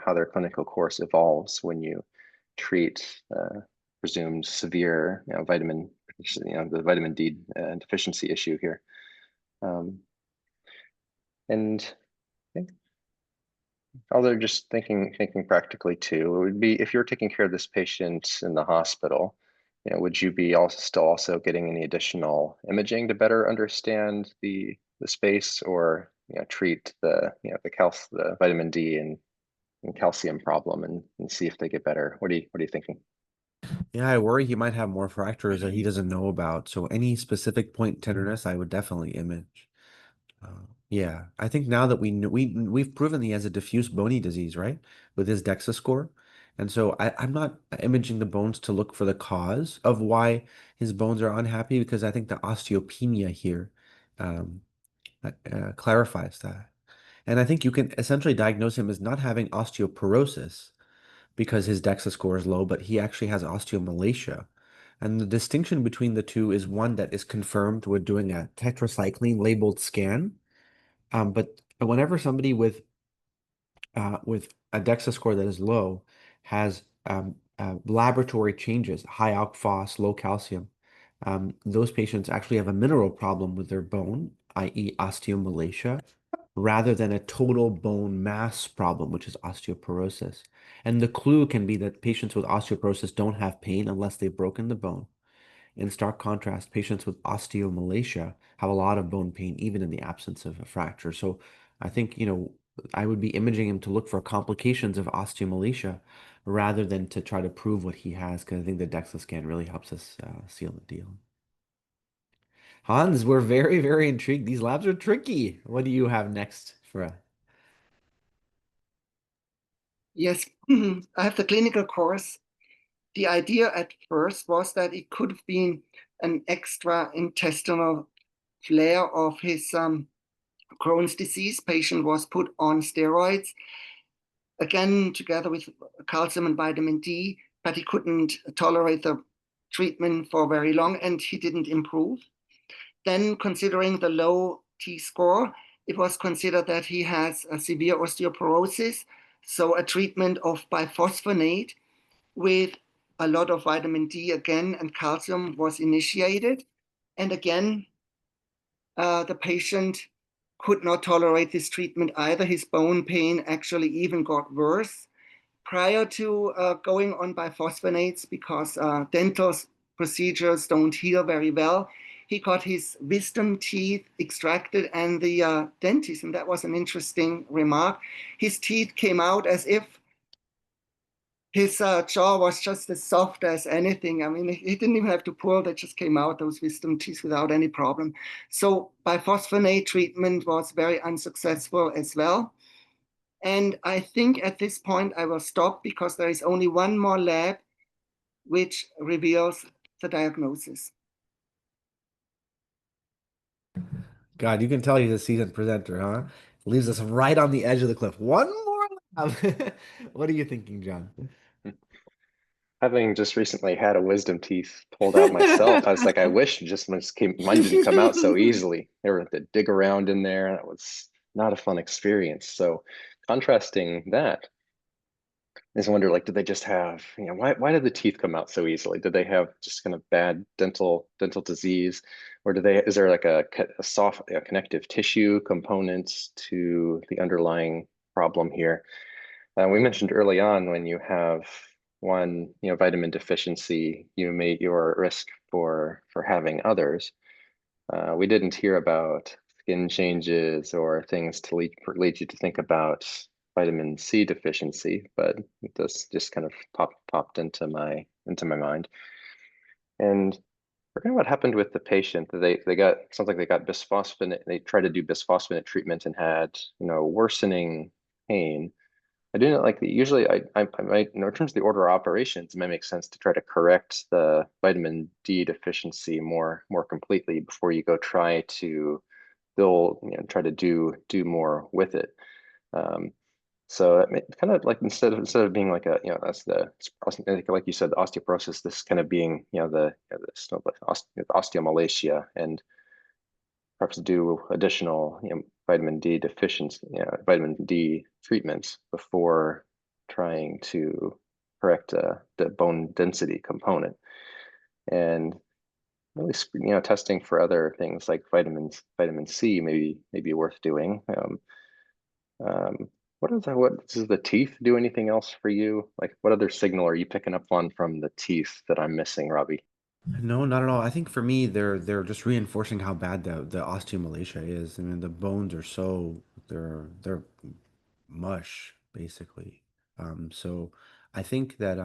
Speaker 6: how their clinical course evolves when you treat presumed severe the vitamin D deficiency issue here. And I think although just thinking practically too, it would be if you're taking care of this patient in the hospital, would you be also getting any additional imaging to better understand the space, or treat the vitamin D and calcium problem and see if they get better? What are you thinking?
Speaker 1: Yeah, I worry he might have more fractures that he doesn't know about. So any specific point tenderness, I would definitely image. Yeah, I think now that we know, we've proven he has a diffuse bony disease, right, with his DEXA score, and so I'm not imaging the bones to look for the cause of why his bones are unhappy because I think the osteopenia here um, clarifies that, and I think you can essentially diagnose him as not having osteoporosis because his DEXA score is low, but he actually has osteomalacia. And the distinction between the two is one that is confirmed with doing a tetracycline labeled scan. But whenever somebody with a DEXA score that is low has laboratory changes, high alk phos, low calcium, those patients actually have a mineral problem with their bone, i.e. osteomalacia, rather than a total bone mass problem, which is osteoporosis. And the clue can be that patients with osteoporosis don't have pain unless they've broken the bone. In stark contrast, patients with osteomalacia have a lot of bone pain, even in the absence of a fracture. So I think, I would be imaging him to look for complications of osteomalacia rather than to try to prove what he has, because I think the DEXA scan really helps us seal the deal. Hans, we're very, very intrigued. These labs are tricky. What do you have next for us?
Speaker 5: Yes, I have the clinical course. The idea at first was that it could have been an extra intestinal flare of his Crohn's disease. Patient was put on steroids, again, together with calcium and vitamin D, but he couldn't tolerate the treatment for very long and he didn't improve. Then, considering the low T score, it was considered that he has a severe osteoporosis. So a treatment of biphosphonate with a lot of vitamin D again and calcium was initiated. And again, the patient could not tolerate this treatment either. His bone pain actually even got worse prior to going on biphosphonates because dental procedures don't heal very well. He got his wisdom teeth extracted and the dentist, and that was an interesting remark, his teeth came out as if his jaw was just as soft as anything. I mean, he didn't even have to pull, they just came out, those wisdom teeth, without any problem. So biphosphonate treatment was very unsuccessful as well. And I think at this point I will stop because there is only one more lab which reveals the diagnosis.
Speaker 1: God, you can tell he's a seasoned presenter, huh? Leaves us right on the edge of the cliff. One more lab. What are you thinking, John?
Speaker 6: Having just recently had a wisdom teeth pulled out myself, I was like, I wish mine didn't come out so easily. They were to dig around in there. That was not a fun experience. So contrasting that, I just wonder, like, did they just have, why did the teeth come out so easily? Did they have just kind of bad dental disease, or is there like a soft connective tissue component to the underlying problem here? We mentioned early on when you have one, vitamin deficiency, you're at risk for having others. We didn't hear about skin changes or things to lead you to think about vitamin C deficiency, but it does just kind of popped into my mind. And forgetting what happened with the patient, sounds like they got bisphosphonate. They tried to do bisphosphonate treatment and had worsening pain. I do not like the, usually I might, in terms of the order of operations, it might make sense to try to correct the vitamin D deficiency more completely before you go try to try to do more with it. So it kind of like instead of being like that's like you said, the osteoporosis, this kind of being the osteomalacia, and perhaps do additional vitamin D deficiency, vitamin D treatments before trying to correct the bone density component. And really, testing for other things like vitamin C may be worth doing. What does the teeth do anything else for you? Like, what other signal are you picking up on from the teeth that I'm missing, Robbie?
Speaker 1: No, not at all. I think for me, they're just reinforcing how bad the osteomalacia is. I mean, the bones are so they're mush basically. So I think that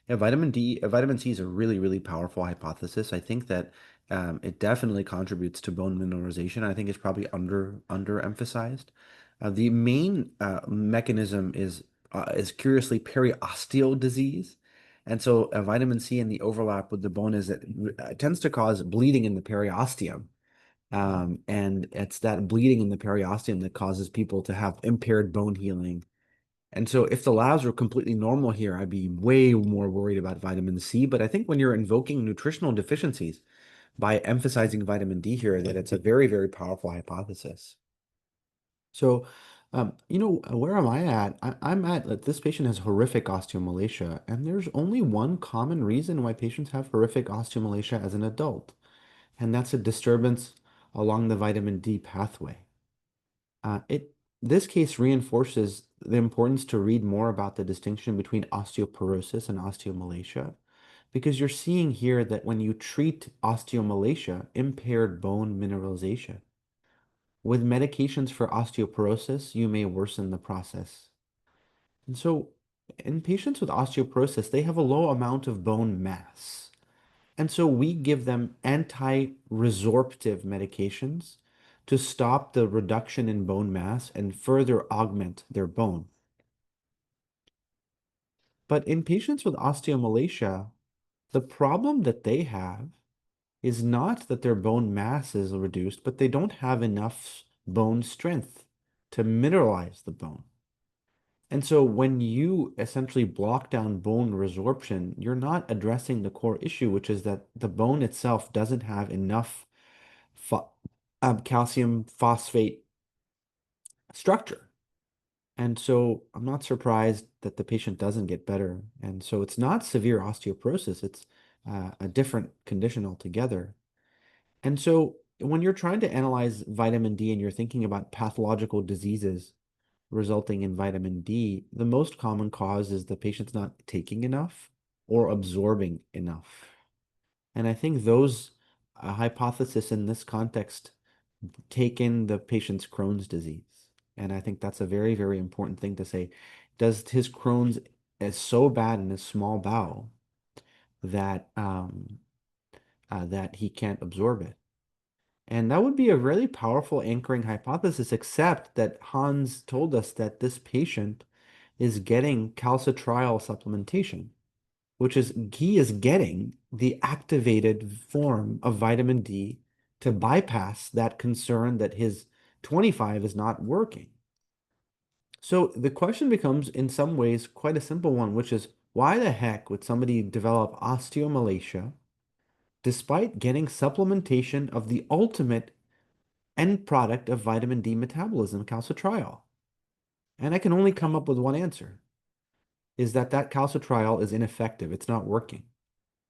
Speaker 1: yeah, vitamin C is a really, really powerful hypothesis. I think that it definitely contributes to bone mineralization. I think it's probably underemphasized. The main mechanism is curiously periosteal disease. And so vitamin C and the overlap with the bone is that it tends to cause bleeding in the periosteum. And it's that bleeding in the periosteum that causes people to have impaired bone healing. And so if the labs were completely normal here, I'd be way more worried about vitamin C. But I think when you're invoking nutritional deficiencies by emphasizing vitamin D here, that it's a very, very powerful hypothesis. So, where am I at? I'm at that this patient has horrific osteomalacia, and there's only one common reason why patients have horrific osteomalacia as an adult, and that's a disturbance along the vitamin D pathway. This case reinforces the importance to read more about the distinction between osteoporosis and osteomalacia, because you're seeing here that when you treat osteomalacia, impaired bone mineralization. With medications for osteoporosis, you may worsen the process. And so, in patients with osteoporosis, they have a low amount of bone mass. And so we give them anti-resorptive medications to stop the reduction in bone mass and further augment their bone. But in patients with osteomalacia, the problem that they have is not that their bone mass is reduced, but they don't have enough bone strength to mineralize the bone. And so when you essentially block down bone resorption, you're not addressing the core issue, which is that the bone itself doesn't have enough calcium phosphate structure. And so I'm not surprised that the patient doesn't get better. And so it's not severe osteoporosis, it's a different condition altogether. And so when you're trying to analyze vitamin D and you're thinking about pathological diseases resulting in vitamin D, the most common cause is the patient's not taking enough or absorbing enough. And I think those hypotheses in this context take in the patient's Crohn's disease. And I think that's a very, very important thing to say. Does his Crohn's is so bad in his small bowel that that he can't absorb it? And that would be a really powerful anchoring hypothesis, except that Hans told us that this patient is getting calcitriol supplementation, which is he is getting the activated form of vitamin D to bypass that concern that his 25 is not working. So the question becomes, in some ways, quite a simple one, which is why the heck would somebody develop osteomalacia despite getting supplementation of the ultimate end product of vitamin D metabolism, calcitriol? And I can only come up with one answer, is that that calcitriol is ineffective. It's not working.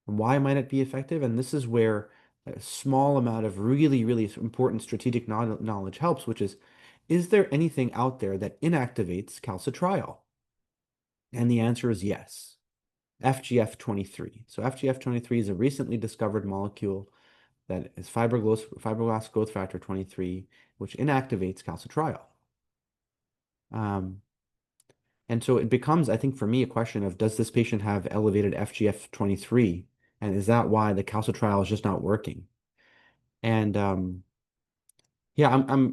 Speaker 1: And why might it be effective? And this is where a small amount of really, really important strategic knowledge helps, which is there anything out there that inactivates calcitriol? And the answer is yes, FGF23. So FGF23 is a recently discovered molecule that is fibroblast growth factor 23, which inactivates calcitriol. And so it becomes, I think, for me, a question of, does this patient have elevated FGF23? And is that why the calcitriol is just not working? And yeah,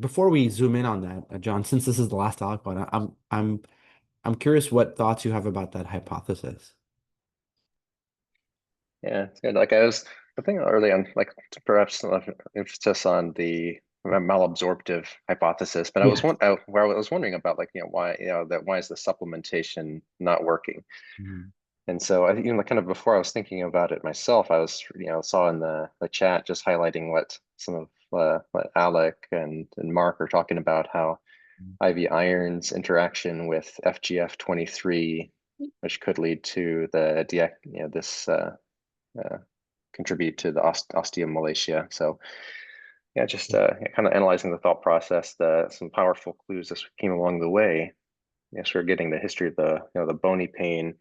Speaker 1: before we zoom in on that, John, since this is the last talk point, I'm curious what thoughts you have about that hypothesis.
Speaker 6: Yeah, it's good. Like I think early on, like perhaps emphasis on the malabsorptive hypothesis, but
Speaker 1: Yeah.
Speaker 6: where I was wondering about, like, why, why is the supplementation not working?
Speaker 1: Mhm.
Speaker 6: And so I, like, kind of before I was thinking about it myself, I was, saw in the chat just highlighting what some of what Alec and Mark are talking about, how IV iron's interaction with FGF23, which could lead to the this contribute to the osteomalacia. So yeah, just kind of analyzing the thought process, some powerful clues that came along the way. Yes, we're getting the history of the the bony pain,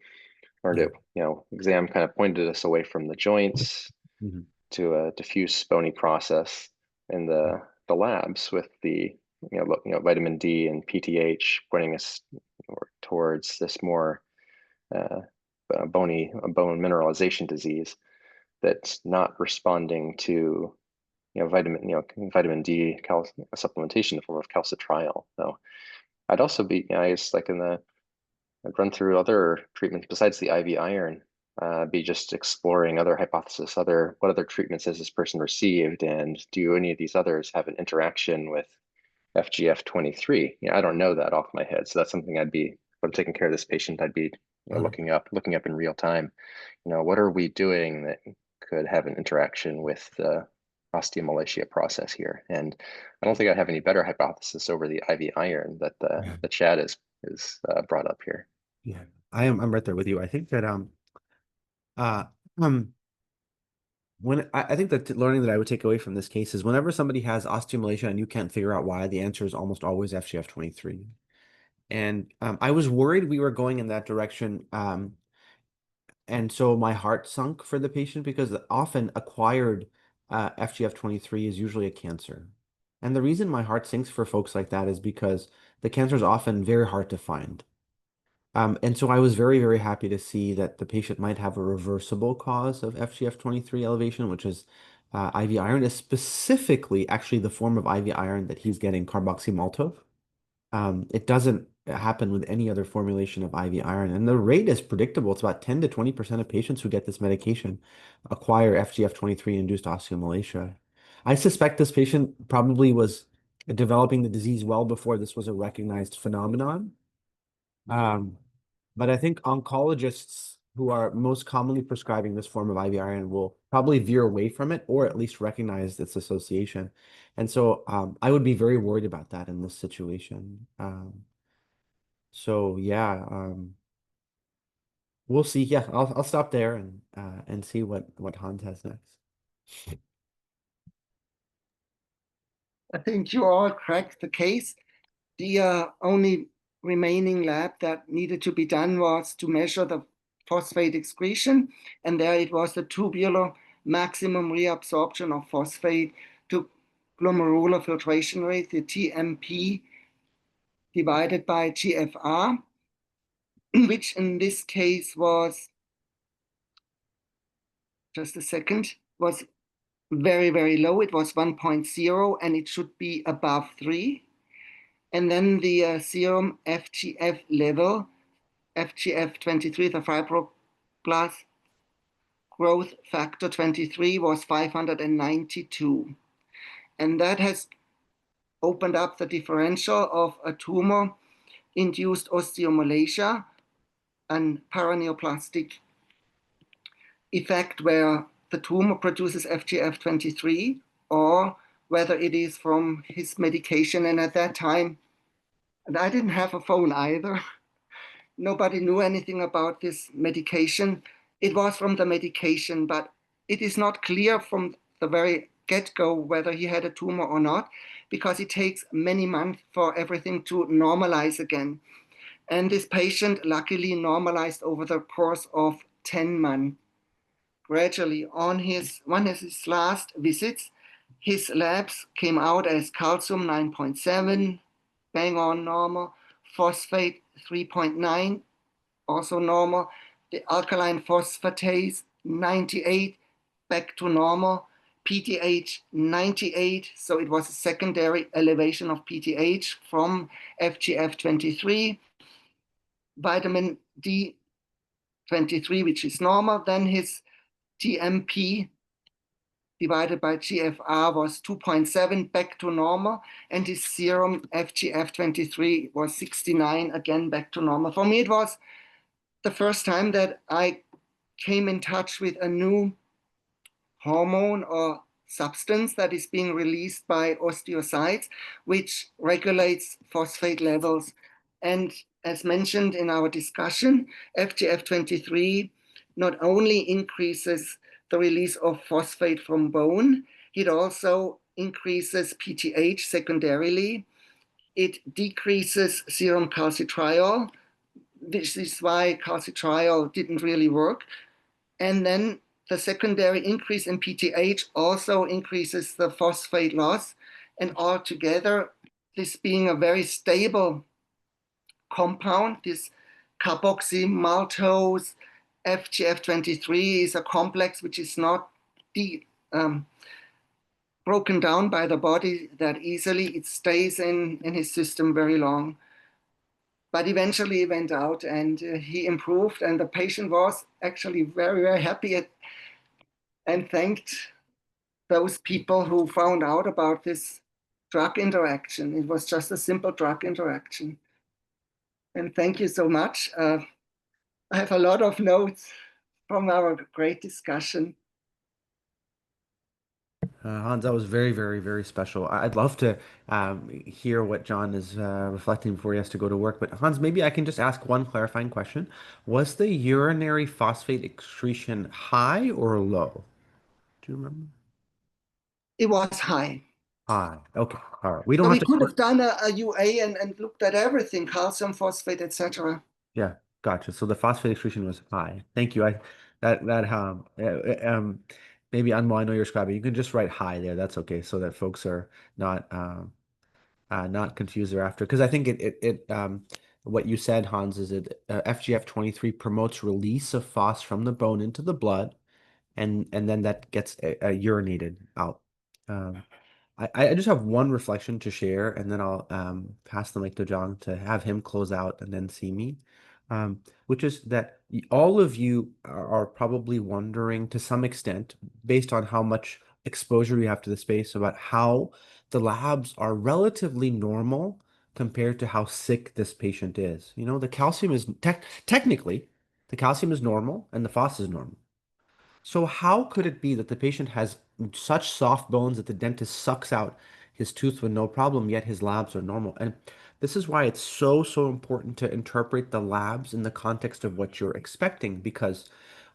Speaker 6: or
Speaker 1: Yeah.
Speaker 6: to exam kind of pointed us away from the joints
Speaker 1: Mhm.
Speaker 6: to a diffuse bony process in the labs with the vitamin D and PTH pointing us towards this more bone mineralization disease that's not responding to vitamin D supplementation in the form of calcitriol. So I'd also be, I guess, like I'd run through other treatments besides the IV iron, be just exploring other hypotheses, what other treatments has this person received, and do any of these others have an interaction with FGF23? I don't know that off my head, so that's something I'd be, if I'm taking care of this patient, I'd be looking up in real time. What are we doing that could have an interaction with the osteomalacia process here? And I don't think I have any better hypothesis over the IV iron that the chat is brought up here.
Speaker 1: Yeah, I'm right there with you. I think that uh um when I think that learning that I would take away from this case is whenever somebody has osteomalacia and you can't figure out why, the answer is almost always FGF23. And I was worried we were going in that direction. And so my heart sunk for the patient because often acquired FGF23 is usually a cancer. And the reason my heart sinks for folks like that is because the cancer is often very hard to find. And so I was very, very happy to see that the patient might have a reversible cause of FGF23 elevation, which is IV iron, is specifically actually the form of IV iron that he's getting, carboxymaltose. It doesn't happen with any other formulation of IV iron, and the rate is predictable. It's about 10 to 20% of patients who get this medication acquire FGF23 induced osteomalacia. I suspect this patient probably was developing the disease well before this was a recognized phenomenon. But I think oncologists who are most commonly prescribing this form of IV iron will probably veer away from it or at least recognize its association. And so I would be very worried about that in this situation. So yeah, we'll see. Yeah, I'll stop there and see what Hans has next.
Speaker 5: I think you all cracked the case. The only remaining lab that needed to be done was to measure the phosphate excretion, and there it was the tubular maximum reabsorption of phosphate to glomerular filtration rate, the TMP, divided by GFR, which in this case was, just a second, was very, very low. It was 1.0, and it should be above 3. And then the serum FGF level, FGF23, the fibroblast growth factor 23, was 592. And that has opened up the differential of a tumor-induced osteomalacia and paraneoplastic effect where the tumor produces FGF23, or whether it is from his medication. And at that time, and I didn't have a phone either. Nobody knew anything about this medication. It was from the medication, but it is not clear from the very get-go whether he had a tumor or not, because it takes many months for everything to normalize again. And this patient luckily normalized over the course of 10 months. Gradually, on one of his last visits, his labs came out as calcium 9.7, bang on normal, phosphate 3.9, also normal, the alkaline phosphatase 98, back to normal, PTH 98, so it was a secondary elevation of PTH from FGF23, vitamin D23, which is normal. Then his TMP divided by GFR was 2.7, back to normal, and his serum FGF23 was 69, again back to normal. For me, it was the first time that I came in touch with a new hormone or substance that is being released by osteocytes, which regulates phosphate levels. And as mentioned in our discussion, FGF23 not only increases the release of phosphate from bone, it also increases PTH secondarily. It decreases serum calcitriol. This is why calcitriol didn't really work. And then the secondary increase in PTH also increases the phosphate loss. And altogether, this being a very stable compound, this carboxymaltose FGF23 is a complex which is not broken down by the body that easily. It stays in his system very long. But eventually he went out and he improved, and the patient was actually very, very happy and thanked those people who found out about this drug interaction. It was just a simple drug interaction. And thank you so much. I have a lot of notes from our great discussion.
Speaker 1: Hans, that was very, very, very special. I'd love to hear what John is reflecting before he has to go to work. But Hans, maybe I can just ask one clarifying question. Was the urinary phosphate excretion high or low? Do you remember?
Speaker 5: It was high.
Speaker 1: High. Okay. All right. We don't
Speaker 5: So
Speaker 1: have
Speaker 5: we
Speaker 1: to.
Speaker 5: could have done a UA and looked at everything, calcium, phosphate, etc.
Speaker 1: Yeah, gotcha. So the phosphate excretion was high. Thank you. Maybe Anmo, I know you're scribing. You can just write high there. That's okay, so that folks are not confused thereafter. Because I think what you said, Hans, is that FGF23 promotes release of phos from the bone into the blood, and then that gets urinated out. I just have one reflection to share, and then I'll pass the mic to John to have him close out and then see me, which is that all of you are probably wondering to some extent, based on how much exposure you have to the space, about how the labs are relatively normal compared to how sick this patient is. You know, the calcium is technically, the calcium is normal and the phos is normal. So how could it be that the patient has such soft bones that the dentist sucks out his tooth with no problem, yet his labs are normal? And this is why it's so, so important to interpret the labs in the context of what you're expecting, because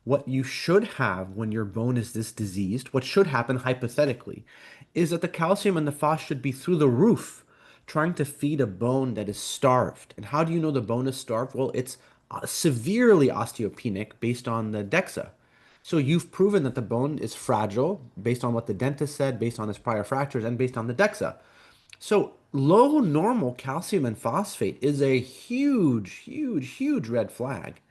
Speaker 1: what you should have when your bone is this diseased, what should happen hypothetically, is that the calcium and the phos should be through the roof, trying to feed a bone that is starved. And how do you know the bone is starved? Well, it's severely osteopenic based on the DEXA. So you've proven that the bone is fragile based on what the dentist said, based on his prior fractures, and based on the DEXA. So low normal calcium and phosphate is a huge, huge, huge red flag.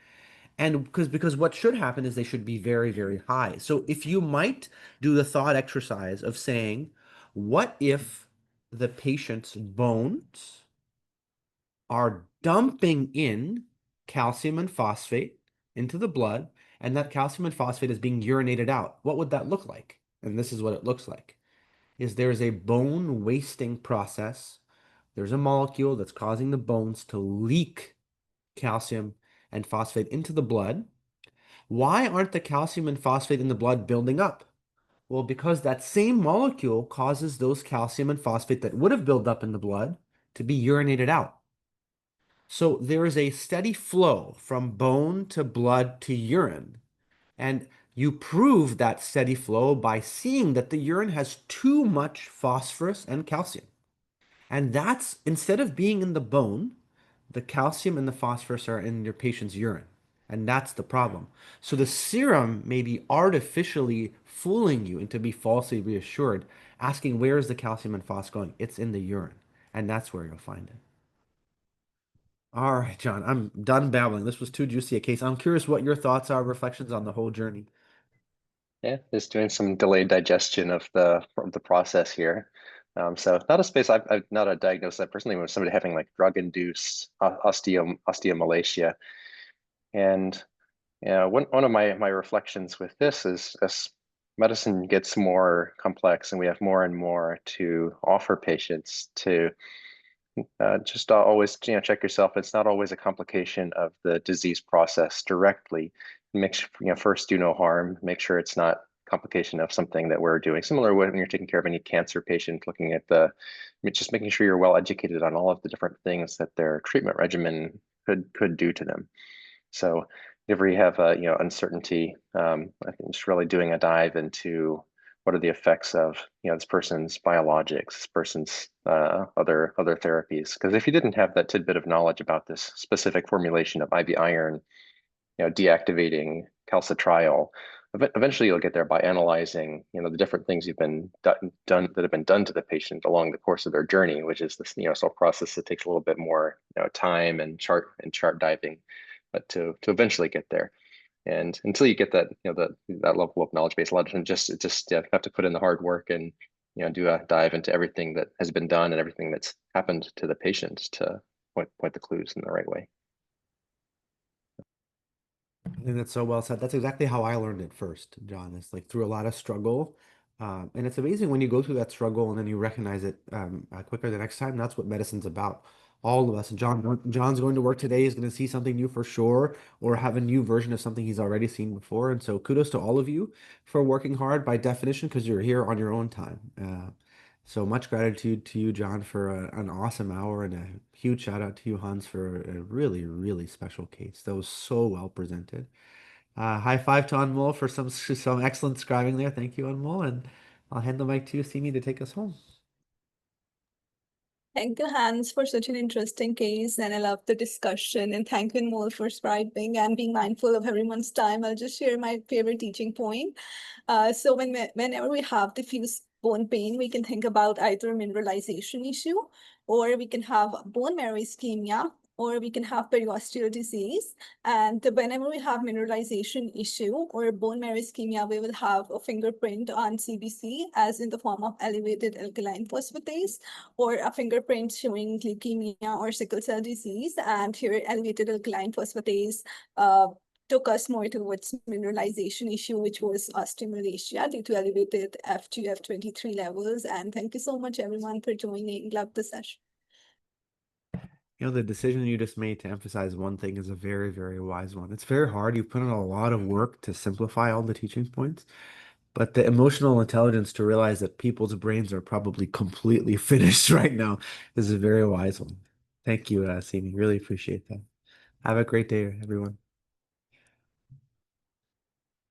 Speaker 1: And because what should happen is they should be very, very high. So if you might do the thought exercise of saying, what if the patient's bones are dumping in calcium and phosphate into the blood, and that calcium and phosphate is being urinated out? What would that look like? And this is what it looks like. Is there's a bone wasting process. There's a molecule that's causing the bones to leak calcium and phosphate into the blood. Why aren't the calcium and phosphate in the blood building up? Well, because that same molecule causes those calcium and phosphate that would have built up in the blood to be urinated out. So there is a steady flow from bone to blood to urine. And you prove that steady flow by seeing that the urine has too much phosphorus and calcium. And that's, instead of being in the bone, the calcium and the phosphorus are in your patient's urine. And that's the problem. So the serum may be artificially fooling you into be falsely reassured, asking where is the calcium and phos going? It's in the urine. And that's where you'll find it. All right, John, I'm done babbling. This was too juicy a case. I'm curious what your thoughts are, reflections on the whole journey.
Speaker 6: Yeah, just doing some delayed digestion of the process here. So not a space I've not a diagnosis that personally with somebody having like drug-induced osteomalacia. And yeah, one of my reflections with this is as medicine gets more complex and we have more and more to offer patients to just always check yourself. It's not always a complication of the disease process directly. Make sure, first do no harm. Make sure it's not complication of something that we're doing. Similar when you're taking care of any cancer patient, looking at just making sure you're well educated on all of the different things that their treatment regimen could do to them. So if you have uncertainty, I think just really doing a dive into what are the effects of this person's biologics, this person's other therapies. Because if you didn't have that tidbit of knowledge about this specific formulation of IV iron, deactivating calcitriol, eventually you'll get there by analyzing the different things you've been done that have been done to the patient along the course of their journey, which is this sort of process that takes a little bit more time and chart diving, but to eventually get there. And until you get that that level of knowledge base, a lot of times you have to put in the hard work and do a dive into everything that has been done and everything that's happened to the patient to point the clues in the right way.
Speaker 1: I think that's so well said. That's exactly how I learned it first, John. It's like through a lot of struggle. And it's amazing when you go through that struggle and then you recognize it quicker the next time. That's what medicine's about. All of us. And John's going to work today. He's going to see something new for sure, or have a new version of something he's already seen before. And so kudos to all of you for working hard by definition, because you're here on your own time. So much gratitude to you, John, for an awesome hour, and a huge shout out to you, Hans, for a really, really special case. That was so well presented. High five to Anmol for some excellent scribing there. Thank you, Anmol, and I'll hand the mic to you, Simi, to take us home.
Speaker 4: Thank you, Hans, for such an interesting case, and I love the discussion. And thank you, Anmol, for scribing and being mindful of everyone's time. I'll just share my favorite teaching point. So whenever we have diffuse bone pain, we can think about either a mineralization issue, or we can have bone marrow ischemia, or we can have periosteal disease. And whenever we have mineralization issue or bone marrow ischemia, we will have a fingerprint on CBC as in the form of elevated alkaline phosphatase, or a fingerprint showing leukemia or sickle cell disease. And here elevated alkaline phosphatase took us more towards mineralization issue, which was osteomalacia due to elevated F2, F23 levels. And thank you so much, everyone, for joining. Love the session.
Speaker 1: The decision you just made to emphasize one thing is a very, very wise one. It's very hard. You've put in a lot of work to simplify all the teaching points, but the emotional intelligence to realize that people's brains are probably completely finished right now is a very wise one. Thank you, Simi. Really appreciate that. Have a great day, everyone.